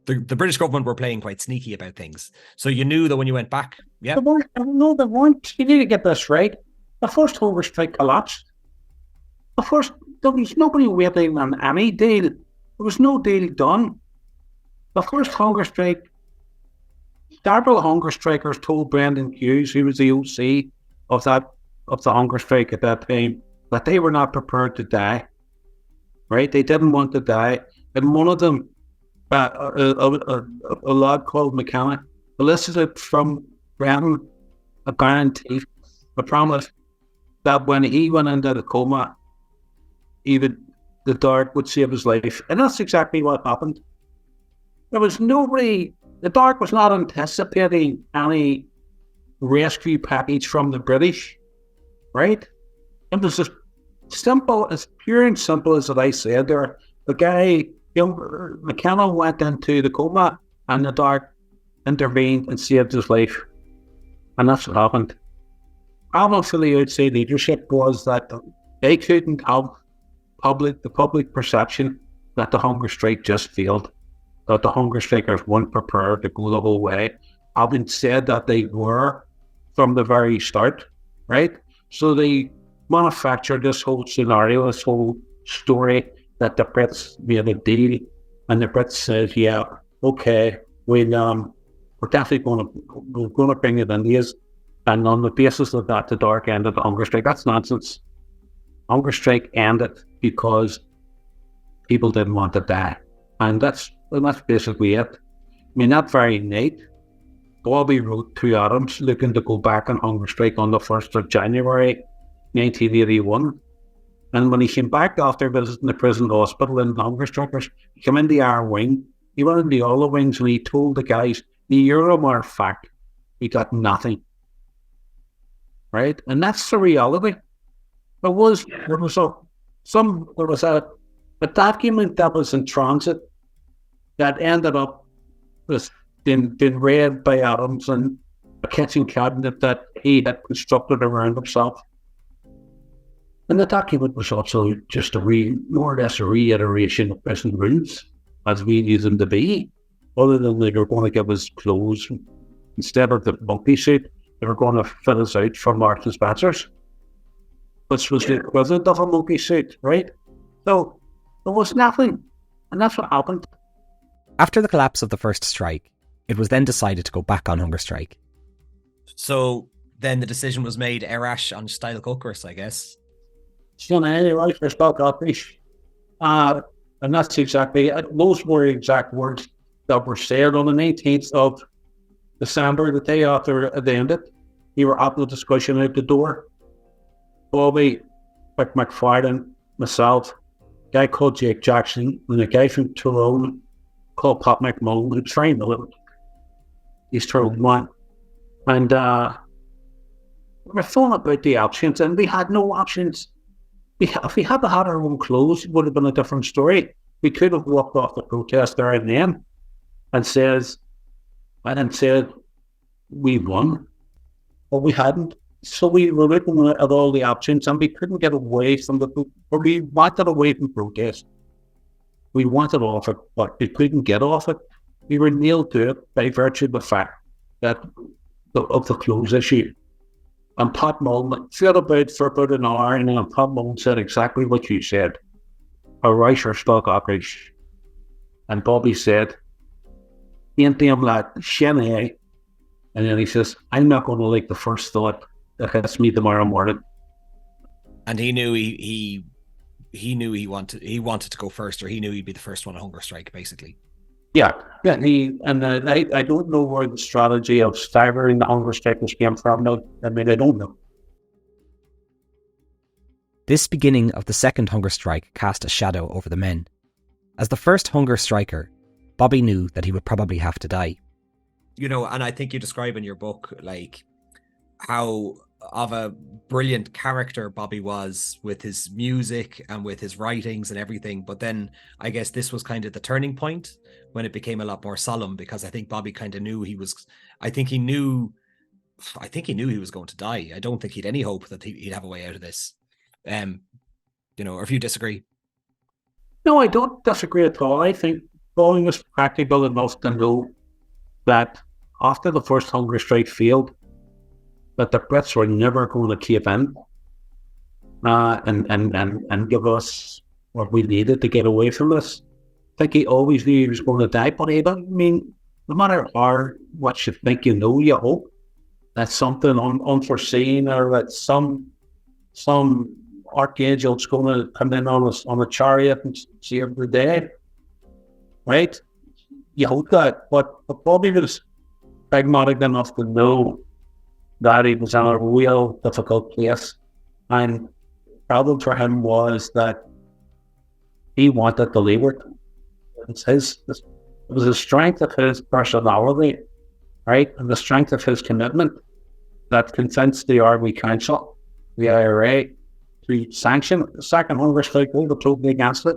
the British government were playing quite sneaky about things. So you knew that when you went back, yeah.
They weren't. You need to get this right. The first hunger strike collapsed. There was nobody waiting on any deal. There was no deal done. The first hunger strike, several hunger strikers told Brendan Hughes, who was the OC of the hunger strike at that time, that they were not prepared to die. Right? They didn't want to die. And one of them, a lad called McKenna, elicited from Brendan a guarantee, a promise that when he went into the coma, the Dart would save his life. And that's exactly what happened. There was nobody, the Dart was not anticipating any rescue package from the British, right? It was as simple, as pure and simple as that I said there. The guy, McKenna, went into the coma, and the Dart intervened and saved his life. And that's what happened. problem for the outside leadership was that they couldn't have the public perception that the hunger strike just failed, that the hunger strikers weren't prepared to go the whole way, having said that they were from the very start, right? So they manufactured this whole scenario, this whole story that the Brits made a deal, and the Brits said, yeah, okay, we're definitely going to bring it in these, and on the basis of that, the dark end of the hunger strike. That's nonsense. Hunger strike ended because people didn't want to die, and that's basically it. I mean, that very night, Bobby wrote to Adams looking to go back on hunger strike on the 1st of January 1981. And when he came back after visiting the prison hospital and the hunger strikers, he came in the R wing. He went in the other wings and he told the guys, the Euromar fact, he got nothing. Right? And that's the reality. There was a document that was in transit that ended up with been read by Adams in a kitchen cabinet that he had constructed around himself. And the document was also just more or less a reiteration of prison rules as we knew them to be, other than they were going to give us clothes. Instead of the monkey suit, they were going to fit us out from Marks and Spencer's, which was the equivalent of a monkey suit, right? So there was nothing, and that's what happened.
After the collapse of the first strike, it was then decided to go back on hunger strike.
So then the decision was made, Erash on style cookers, I guess.
Right for Stakeknife. And that's exactly, those were exact words that were said on the 19th of December, the day after it ended. We were at the discussion out the door. Bobby, McFarlane, myself, a guy called Jake Jackson, and a guy from Tyrone called Pat McMullen, who's very militant. He's Tyrone man. And we were thought about the options, and we had no options. If we had had our own clothes, it would have been a different story. We could have walked off the protest there and then and said we won, but we hadn't. So we were looking at all the options, and we couldn't get away from we wanted away from protest. We wanted off it, but we couldn't get off it. We were nailed to it by virtue of the fact that of the clothes issue. And Pat Mullen said for about an hour, and then Pat Mullen said exactly what you said. A Reicher stock operation. And Bobby said, ain't them like Shenny. And then he says, I'm not going to like the first thought that hits me tomorrow morning.
And he knew he wanted to go first, or he knew he'd be the first one on hunger strike, basically.
Yeah. I don't know where the strategy of staggering the hunger strikers came from. No, I don't know.
This beginning of the second hunger strike cast a shadow over the men. As the first hunger striker, Bobby knew that he would probably have to die.
You know, and I think you describe in your book, like, how of a brilliant character Bobby was with his music and with his writings and everything. But then I guess this was kind of the turning point when it became a lot more solemn, because I think Bobby kind of knew he was going to die. I don't think he'd any hope that he'd have a way out of this. Or if you disagree.
No, I don't disagree at all. I think Bobby was practical enough to know that after the first hunger strike failed, that the Brits were never going to cave in and give us what we needed to get away from this. I think he always knew he was going to die, but no matter what you think, you hope that something unforeseen, or that some archangel's going to come in on a chariot and save the day, right? You hope that, but Bobby was pragmatic enough to know that he was in a real difficult place, and the problem for him was that he wanted to leave it. It was the strength of his personality, right, and the strength of his commitment that convinced the Army Council, the IRA, to sanction the second hunger strike. They were totally against it.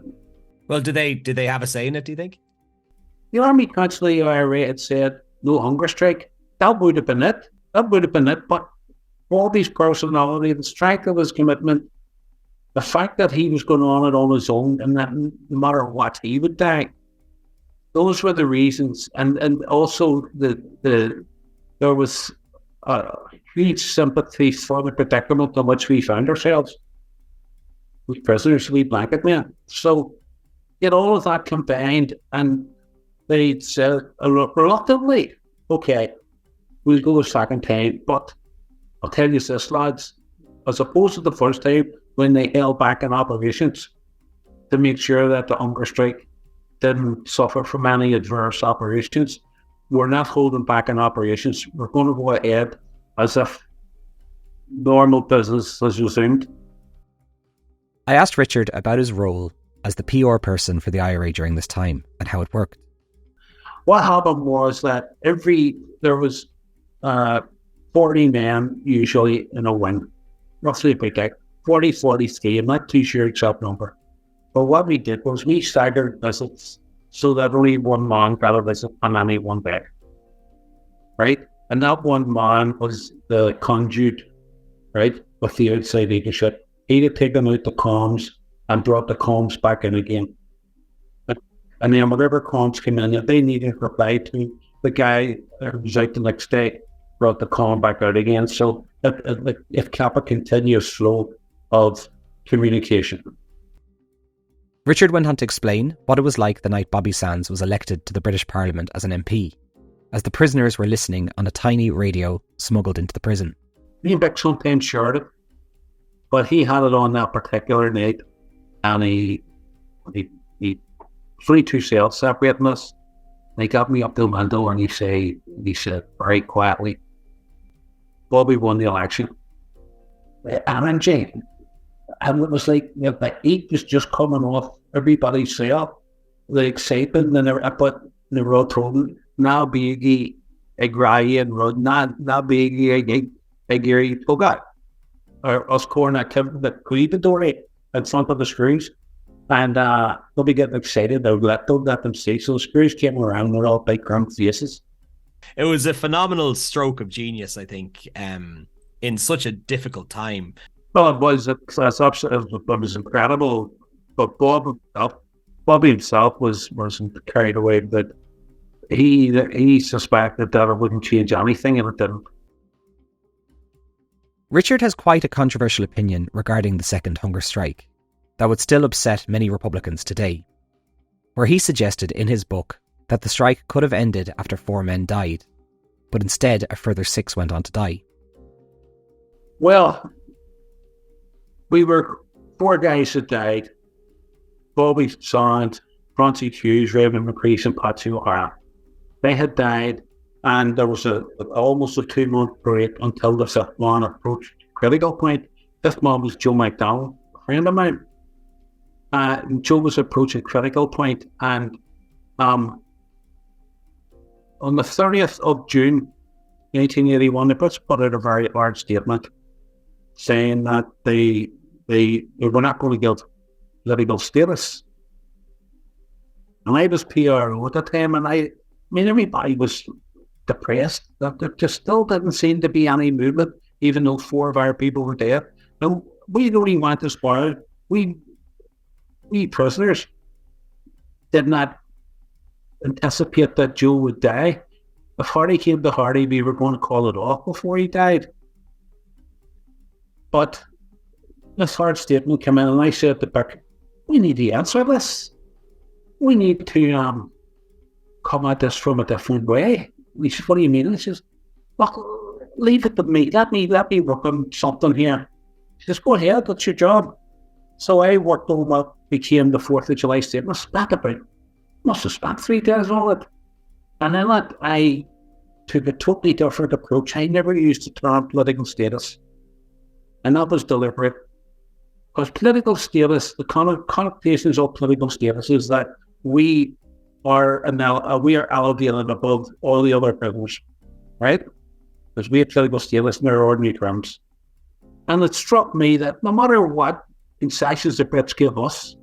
Well, did they have a say in it, do you think?
The Army Council, the IRA, had said no hunger strike. That would have been it. But Bobby's personality, the strength of his commitment, the fact that he was going on it on his own and that no matter what, he would die. Those were the reasons. And also there was a huge sympathy for the predicament in which we found ourselves. We prisoners, we blanket men. So, all of that combined, and they said reluctantly, okay, we'll go a second time, but I'll tell you this, lads, as opposed to the first time when they held back in operations to make sure that the hunger strike didn't suffer from any adverse operations, we're not holding back in operations. We're going to go ahead as if normal business was resumed.
I asked Richard about his role as the PR person for the IRA during this time and how it worked.
What happened was that there was 40 men usually in a wing, roughly about that, 40-43, I'm not too sure exact number. But what we did was we staggered visits so that only one man got a visit on any one day, right? And that one man was the conduit, right, with the outside leadership. He'd have taken out the comms and brought the comms back in again. And then whatever comms came in, if they needed to reply to, the guy who was out the next day brought the comm back out again. So it kept a continuous flow of communication.
Richard went on to explain what it was like the night Bobby Sands was elected to the British Parliament as an MP, as the prisoners were listening on a tiny radio smuggled into the prison.
Me and Vic sometimes shared it, but he had it on that particular night, and he 22 cells separating us. And he got me up to the window and he said very quietly, Bobby won the election. RNG. And it was like, the heat was just coming off everybody's cell. The excitement, and they were all told, now be a gray and road, not be a Gary Toga. Or us corner that creep the door in front of the screws. And they'll be getting excited. They'll let them see. So the screws came around with all big grumpy faces.
It was a phenomenal stroke of genius, I think, in such a difficult time.
Well, it was. It was incredible. But Bobby himself was carried away that he suspected that it wouldn't change anything, and it didn't.
Richard has quite a controversial opinion regarding the second hunger strike that would still upset many Republicans today, where he suggested in his book that the strike could have ended after 4 men died, but instead a further 6 went on to die.
Well, we were 4 guys that died: Bobby Sands, Francie Hughes, Raymond McCreath, and Patsy O'Hara. They had died, and there was almost a 2-month break until the 5th man approached critical point. This man was Joe McDonald, a friend of mine. Joe was approaching critical point, and on the 30th of June 1981, they put out a very large statement saying that they were not going to give political status. And I was PRO at the time, and I mean, everybody was depressed that there just still didn't seem to be any movement, even though 4 of our people were dead. Now, we only went as far. We prisoners did not anticipate that Joe would die. If Hardy came to Hardy, we were going to call it off before he died. But this hard statement came in, and I said to Vic, we need to answer this. We need to come at this from a different way. He says, what do you mean? He says, look, leave it to me. Let me work on something here. He says, go ahead, that's your job. So I worked on what became the 4th of July statement. Must have spent 3 days on it. And then I took a totally different approach. I never used the term political status. And that was deliberate. Because political status, the connotations of political status is that we are elevated above all the other prisoners, right? Because we have political status in our ordinary terms. And it struck me that no matter what concessions the Brits give us,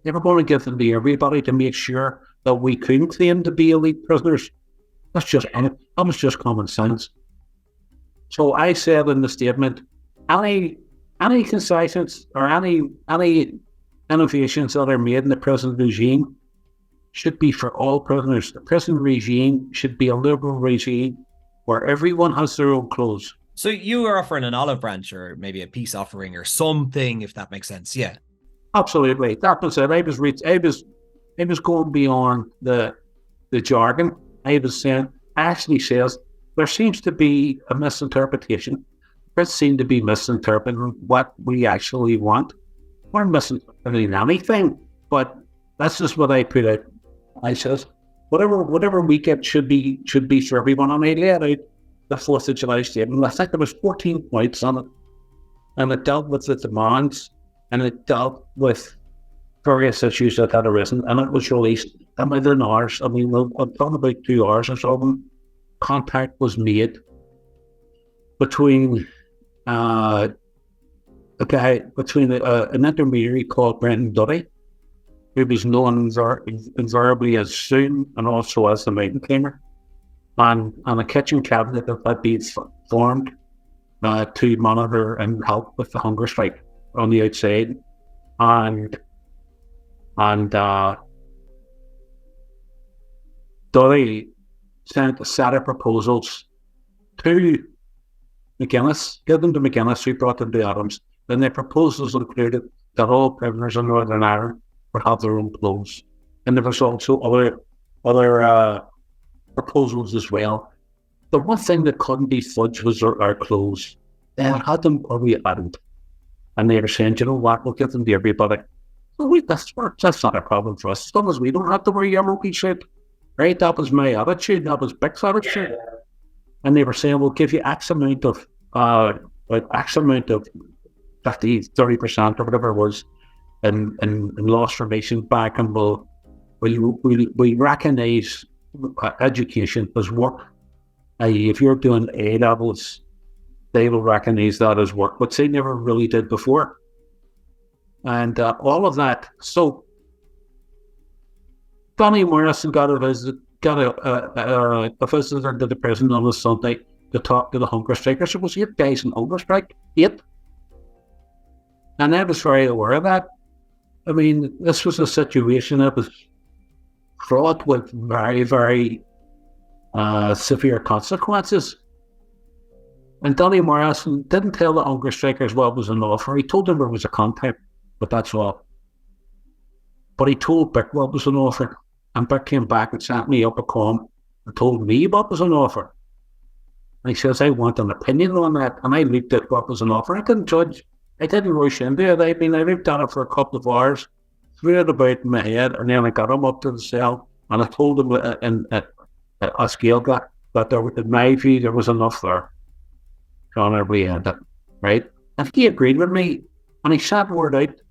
they were going to give them to everybody to make sure that we couldn't claim to be elite prisoners. That was just common sense. So I said in the statement, any concessions or any innovations that are made in the prison regime should be for all prisoners. The prison regime should be a liberal regime where everyone has their own clothes.
So you are offering an olive branch or maybe a peace offering or something, if that makes sense. Yeah.
Absolutely. That was it. I was going beyond the jargon. I was saying, actually says, there seems to be a misinterpretation. There seems to be misinterpreting what we actually want. We're misinterpreting anything, but that's just what I put out. I says, whatever we get should be for everyone. And I laid out the 4th of July statement. I think there was 14 points on it, and it dealt with the demands, and it dealt with various issues that had arisen, and it was released within hours. I mean, I'm talking about 2 hours or something. Contact was made between an intermediary called Brendan Duddy, who was known invariably as Soon and also as the Mountain Climber, and a kitchen cabinet that had been formed to monitor and help with the hunger strike on the outside, and Duddy sent a set of proposals to McGuinness, give them to McGuinness, who brought them to Adams. Then the proposals included that all prisoners in Northern Ireland would have their own clothes. And there was also other proposals as well. The one thing that couldn't be fudged was our clothes. They had them or we hadn't. And they were saying, you know what, we'll give them to everybody. Well, that's not a problem for us. As long as we don't have to wear yellow shit. Right? That was my attitude. That was Big's attitude. Yeah. And they were saying, we'll give you X amount of 50, 30% or whatever it was in lost formation back, and we recognise education as work. If you're doing A levels, they will recognise that as work, which they never really did before. And all of that. So Donnie Morrison got a visitor to the prison on a Sunday to talk to the hunger strikers. There was 8 guys in hunger strike. 8. And I was very aware of that. I mean, this was a situation that was fraught with very, very severe consequences. And Donnie Morrison didn't tell the hunger strikers what was an offer. He told them there was a contact, but that's all. But he told Bick what was an offer. And Bick came back and sent me up a column and told me what was an offer. And he says, I want an opinion on that. And I looked at what was an offer. I didn't judge. I didn't rush into it. I looked at it for a couple of hours, threw it about in my head, and then I got him up to the cell and I told him at a scale that there, in my view, there was enough there. Honorably ended, right? And he agreed with me. And he sent word out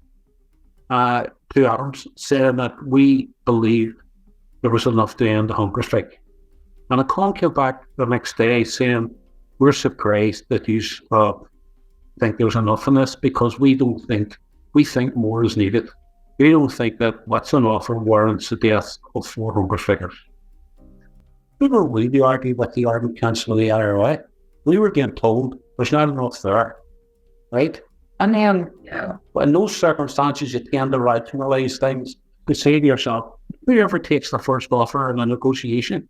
to Adams saying that we believe there was enough to end the hunger strike. And a call came back the next day saying, we're surprised that you think there's enough in this, because we think more is needed. We don't think that what's on offer warrants the death of 4 hunger strikers. We were really arguing with the Army Council of the IRA. We were getting told there's not enough there, right? And then, in those circumstances, you tend to rationalise things. You say to yourself, whoever takes the first offer in a negotiation,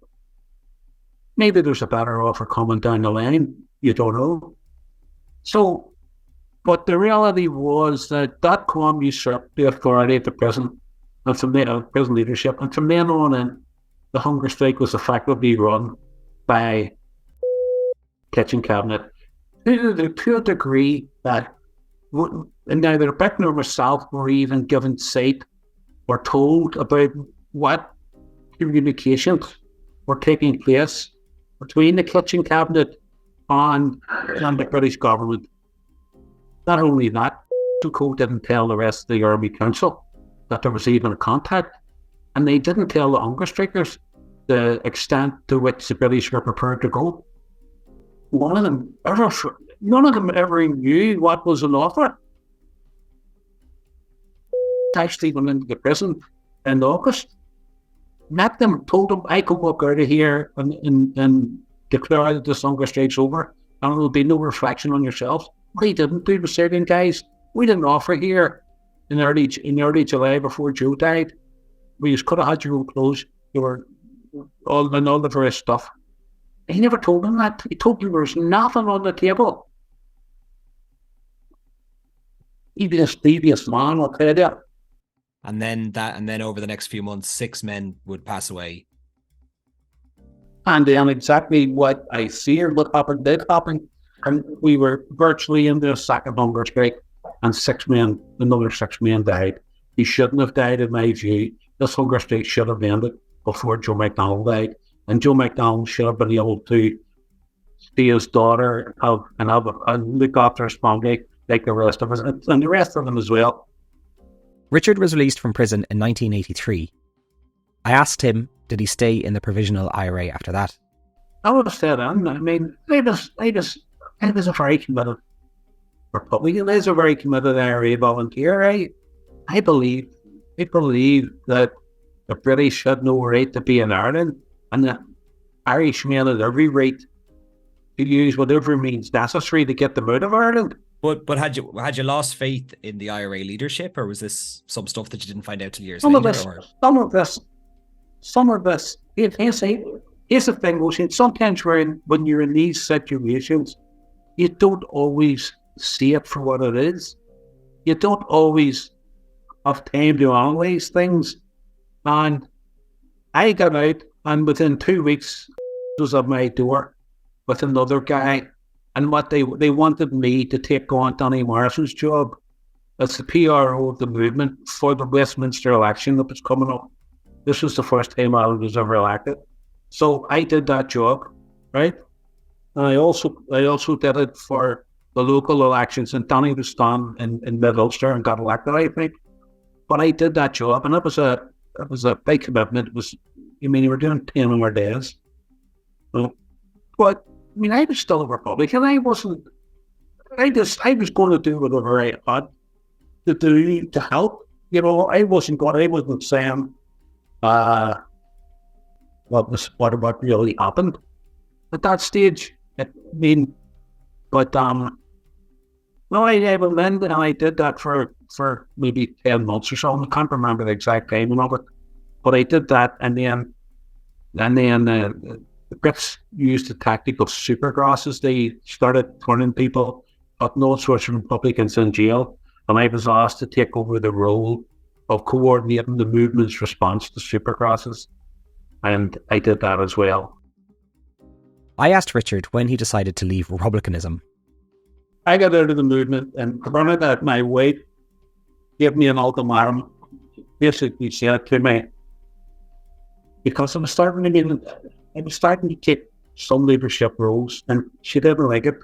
maybe there's a better offer coming down the line. You don't know. So, but the reality was that column usurped the authority of the prison and from the prison leadership. And from then on in, the hunger strike was effectively run by kitchen cabinet to a degree that neither Bick nor myself were even given sight or told about what communications were taking place between the kitchen cabinet and the British government. Not only that, the code didn't tell the rest of the Army Council that there was even a contact, and they didn't tell the hunger strikers the extent to which the British were prepared to go. None of them ever knew what was an offer. Actually went into the prison in August, met them, told them I could walk out of here and declare that this hunger strike's over. and there'll be no reflection on yourselves. We didn't do the saying, guys, we didn't offer here in early July before Joe died. We just could have had your own clothes. You were all the various stuff. He never told them that. He told them there was nothing on the table. He'd be a devious man, I'll tell you.
And then over the next few months, 6 men would pass away.
And then exactly what I feared what happened did happen. And we were virtually into a second hunger strike, and another 6 men died. He shouldn't have died, in my view. This hunger strike should have ended before Joe McDonald died. And Joe McDonald should have been able to see his daughter and look after his family like the rest of us, and the rest of them as well.
Richard was released from prison in 1983. I asked him, did he stay in the Provisional IRA after that?
I would have stayed in. I mean, I was a very committed Republican. I was a very committed IRA volunteer. I believe that the British had no right to be in Ireland, and the Irishmen had every right to use whatever means necessary to get them out of Ireland.
But had you lost faith in the IRA leadership, or was this some stuff that you didn't find out till years later?
Some of this. Here's the thing, Ocean. Sometimes when you're in these situations, you don't always see it for what it is. You don't always have time to analyse things. And I got out, and within 2 weeks, was at my door with another guy. And what they wanted me to take on Danny Morrison's job as the PRO of the movement for the Westminster election that was coming up. This was the first time I was ever elected. So I did that job, right? And I also did it for the local elections, and Danny was down in Mid-Ulster and got elected, I think. But I did that job, and it was a big commitment. You were doing 10-hour days. But I was still a Republican. I was going to do whatever I had to do to help. I wasn't saying what really happened at that stage. I went in and I did that for maybe 10 months or so. I can't remember the exact timing of it, but I did that, and then the Brits used the tactic of supercrosses. They started turning people, putting all sorts of Republicans in jail, and I was asked to take over the role of coordinating the movement's response to supercrosses, and I did that as well.
I asked Richard when he decided to leave Republicanism.
I got out of the movement, and Bernadette, my wife, gave me an ultimatum, basically said to me, because I was starting to take some leadership roles, and she didn't like it.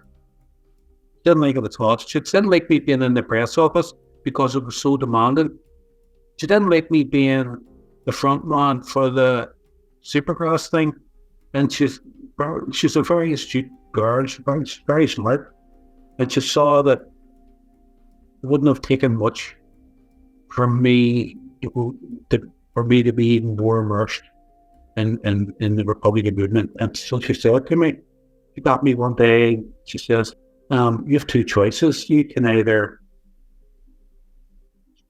She didn't like it at all. She didn't like me being in the press office because it was so demanding. She didn't like me being the front man for the Supercross thing. And she's a very astute girl. She's very smart. And she saw that it wouldn't have taken much for me to be even more immersed in the Republican movement. And so she said to me, she got me one day, she says, you have 2 choices. You can either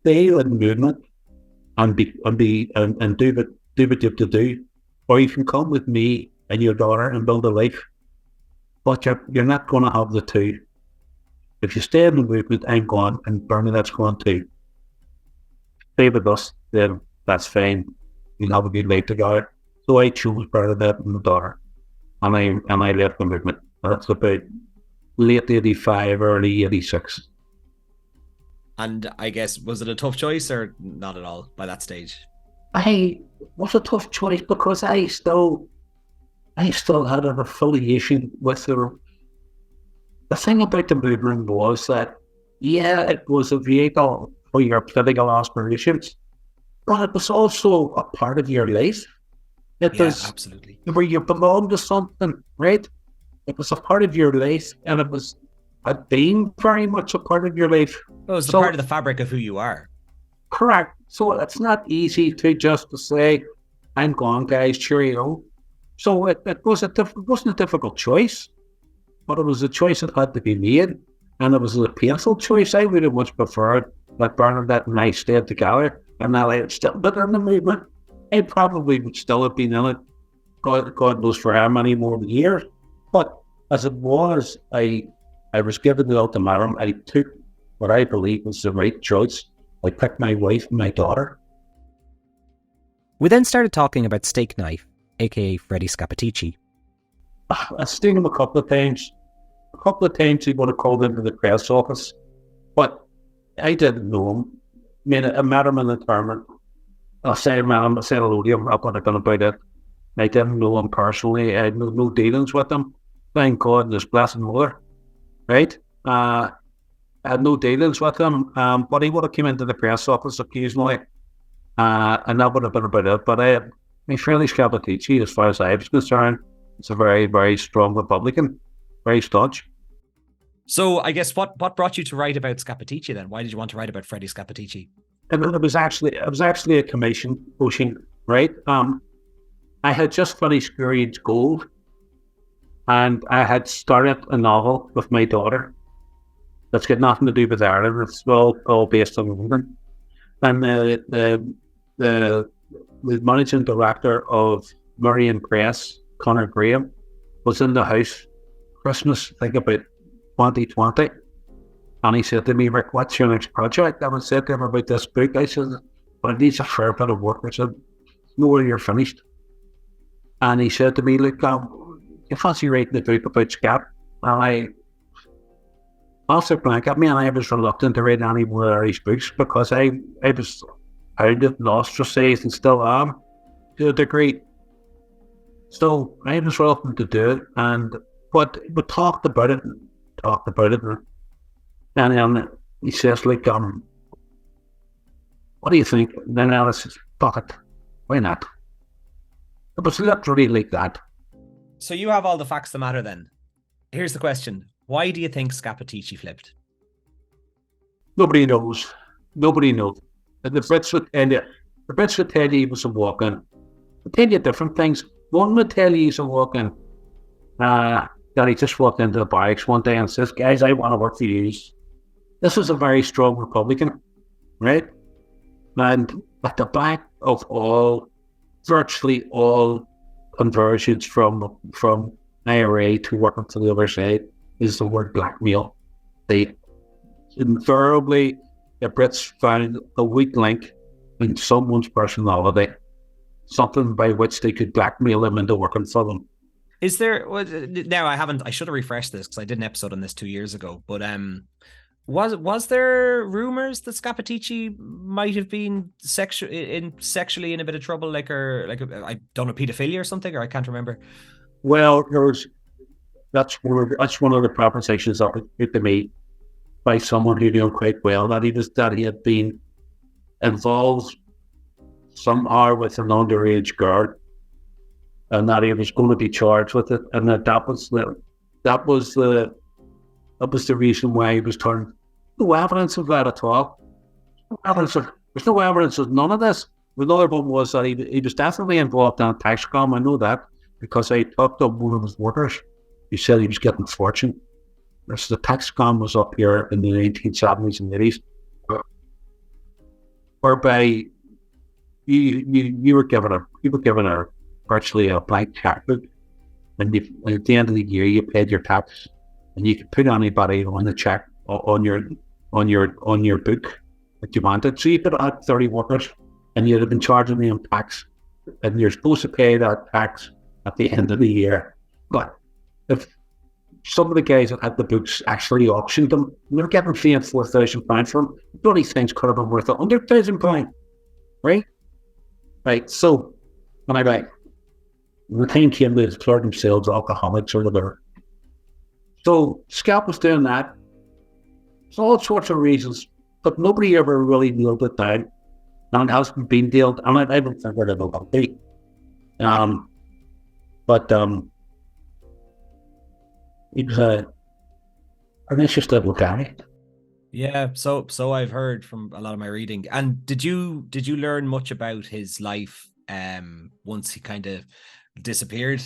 stay in the movement and do what you have to do, or you can come with me and your daughter and build a life. But you're not going to have the 2. If you stay in the movement, I'm gone, and Bernadette's gone too. Stay with us, then that's fine. You'll have a good life together. So I chose Bernadette and my daughter, and I left the movement. That's about late 85, early 86.
And I guess, was it a tough choice or not at all by that stage?
It was a tough choice because I still had an affiliation with the thing about the movement was that, it was a vehicle for your political aspirations, but it was also a part of your life. It was
absolutely
where you belonged to something, right? It was a part of your life, and it had been very much a part of your life.
Well, it was part of the fabric of who you are.
Correct. So it's not easy to say, I'm gone, guys, cheerio. So it wasn't a difficult choice. but it was a choice that had to be made, and it was a painful choice. I would have much preferred that Bernadette and I stayed together, and that I had still been in the movement. I probably would still have been in it, God knows for how many more years. But as it was, I was given the ultimatum. I took what I believe was the right choice. I picked my wife and my daughter.
We then started talking about Stakeknife, aka Freddie Scappaticci.
I've seen him a couple of times. A couple of times he would have called into the press office, but I didn't know him. I mean, I met him in Internment. I said hello to him, up on about it. I didn't know him personally. I had no dealings with him. Thank God and his blessed mother, right? I had no dealings with him, but he would have come into the press office occasionally, and that would have been about it. But Freddie Scappaticci, as far as I was concerned, is a very, very strong Republican, very staunch.
So I guess what brought you to write about Scappaticci then? Why did you want to write about Freddie Scappaticci?
It was actually a commission pushing, right? I had just finished Gurian's Gold, and I had started a novel with my daughter that's got nothing to do with Ireland. It's all based on London. And the managing director of Murray & Press, Conor Graham, was in the house Christmas, I think about 2020. And he said to me, Rick, what's your next project? I said to him about this book. I said, but it needs a fair bit of work. I said, know where you're finished. And he said to me, look, you fancy writing a book about Scap? And I answered blank at me, and I was reluctant to write any more Irish books because I was hounded and ostracized and still am to a degree. So I was reluctant to do it, but we talked about it, and then he says, like, what do you think? And then Alice says, fuck it, why not? It was literally like that.
So you have all the facts that matter then. Here's the question. Why do you think Scappaticci flipped?
Nobody knows. Nobody knows. And the Brits would tell you he was a walk-in. They'll tell you different things. One would tell you he's a walk-in. That he just walked into the barracks one day and says, guys, I want to work for you. This was a very strong Republican, right? And at the back of virtually all conversions from IRA to working for the other side is the word blackmail. They invariably, the Brits found a weak link in someone's personality, something by which they could blackmail them into working for them.
Is there, now I should have refreshed this because I did an episode on this 2 years ago, but was there rumors that Scappaticci might have been sexually in a bit of trouble, like I don't know, pedophilia or something, or I can't remember. Well,
that's one of the propositions offered to me by someone who knew quite well that he had been involved somehow with an underage girl, and that he was going to be charged with it, and that was the reason why he was turned. No evidence of that at all. There's no evidence of none of this. Another one was that he was definitely involved in a tax scam. I know that because I talked to one of his workers. He said he was getting a fortune. The tax scam was up here in the 1970s and 80s, whereby you were given a virtually a blank checkbook, and at the end of the year you paid your tax, and you could put anybody on the check on your book that you wanted. So you could add 30 workers, and you'd have been charging them tax, and you're supposed to pay that tax at the end of the year. But if some of the guys that had the books actually auctioned them, they were getting £4,000 for them. The only things could have been worth £100,000, right? Right. So when the time came, they declared themselves alcoholics or whatever. So Scap was doing that. There's all sorts of reasons, but nobody ever really nailed it down. And it hasn't been nailed, and I don't think we're ever going to be. He was an interesting guy.
Yeah, so I've heard from a lot of my reading. And did you learn much about his life once he kind of disappeared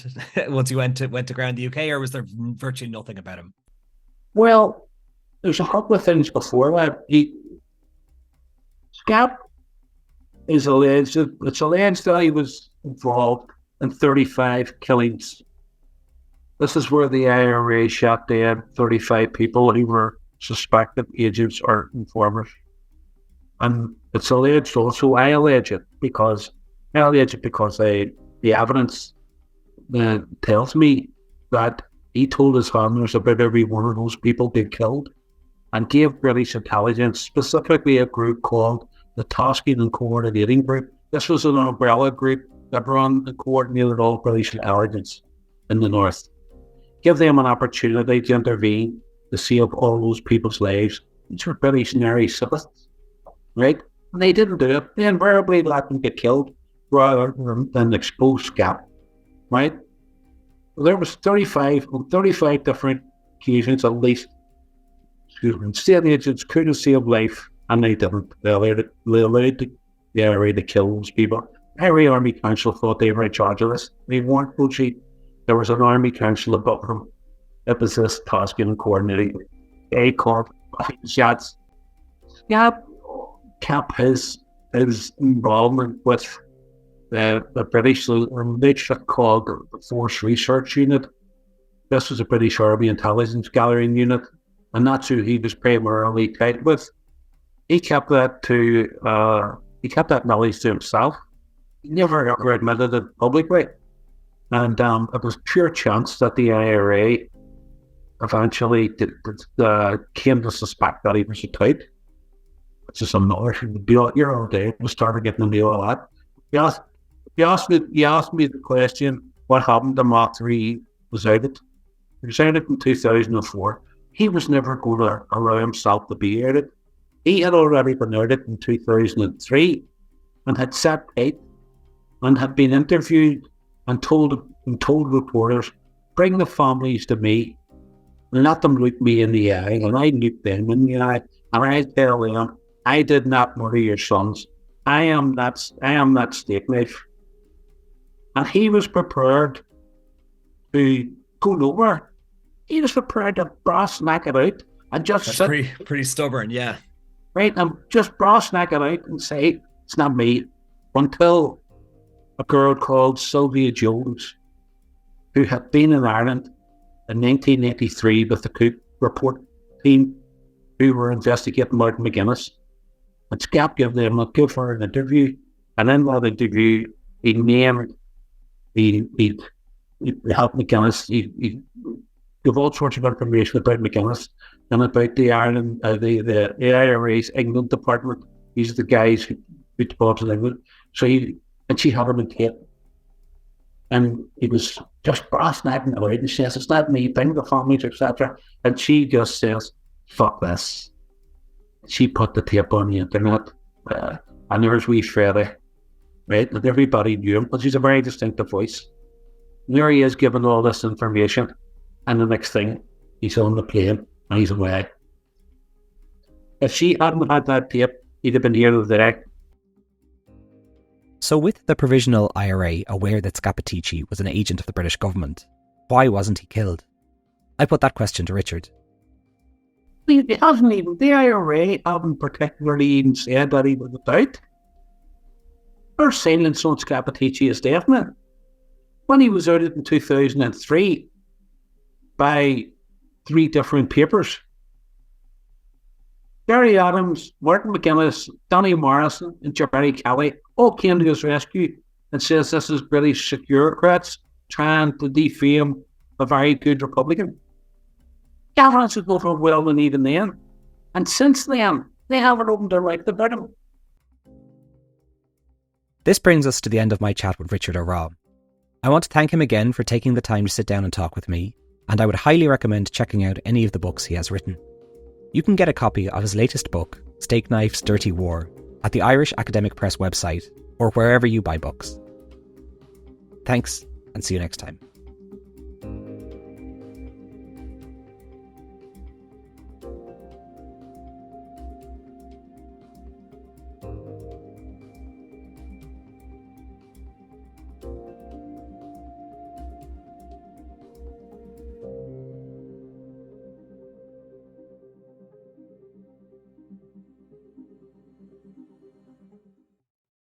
once he went to ground the UK, or was there virtually nothing about him?
Well, there's a couple of things before that. Scap is alleged, it's alleged that he was involved in 35 killings. This is where the IRA shot dead 35 people who were suspected agents or informers. And it's alleged also, I allege it because the evidence tells me that he told his handlers about every one of those people being killed and gave British intelligence, specifically a group called the Tasking and Coordinating Group. This was an umbrella group that run and coordinated all British intelligence in the north. Give them an opportunity to intervene to save all those people's lives. These were British ordinary citizens, right? And they didn't do it. They invariably let them get killed rather than expose Scap, right? There was 35 different occasions at least. State agents could have saved life, and they didn't. They allowed the IRA to kill those people. IRA Army Council thought they were in charge of this. They weren't, Bullshit. There was an Army Council above them. It was this tasking and coordinating. They called shots. Scap kept his involvement with the British, called the Force Research Unit. This was a British Army intelligence gathering unit, and that's who he was primarily tied with. He kept that knowledge to himself. He never ever admitted it publicly, and it was pure chance that the IRA eventually came to suspect that he was a type, which is another thing. You're all day. We started getting into all that. You asked me the question, what happened to Mach 3 was outed. He was outed in 2004. He was never going to allow himself to be outed. He had already been outed in 2003 and had sat tight and had been interviewed and told reporters, bring the families to me and let them look me in the eye, and I look them in the eye, and I tell them, I did not murder your sons. I am that Stakeknife. And he was prepared to go nowhere. He was prepared to brass knack it out and just
That's
sit.
pretty stubborn, yeah.
Right, and just brass knack it out and say, it's not me. Until a girl called Sylvia Jones, who had been in Ireland in 1983 with the coup report team who were investigating Martin McGuinness. And Scap gave her an interview, and in that interview, he named he helped McGuinness. He gave all sorts of information about McGuinness and about the Ireland, the IRA's England department. These are the guys who put jobs in England. So she had him in tape, and he was just brass knacking away. And she says, "It's not me, bring the families, etc." And she just says, "Fuck this." She put the tape on the internet, and there's wee Freddie, right? And everybody knew him, but he's a very distinctive voice. And there he is giving all this information, and the next thing, he's on the plane and he's away. If she hadn't had that tape, he'd have been here today.
So with the Provisional IRA aware that Scappaticci was an agent of the British government, why wasn't he killed? I put that question to Richard.
The IRA haven't particularly even said that he was about. Their silence on Scappaticci is definite. When he was outed in 2003 by 3 different papers, Gary Adams, Martin McGuinness, Danny Morrison and Jerry Kelly all came to his rescue and says this is British securocrats trying to defame a very good Republican. The evidence is overwhelming even then. And since then, they haven't opened their mouth about him.
This brings us to the end of my chat with Richard O'Raw. I want to thank him again for taking the time to sit down and talk with me, and I would highly recommend checking out any of the books he has written. You can get a copy of his latest book, Stakeknife's Dirty War, at the Irish Academic Press website or wherever you buy books. Thanks, and see you next time.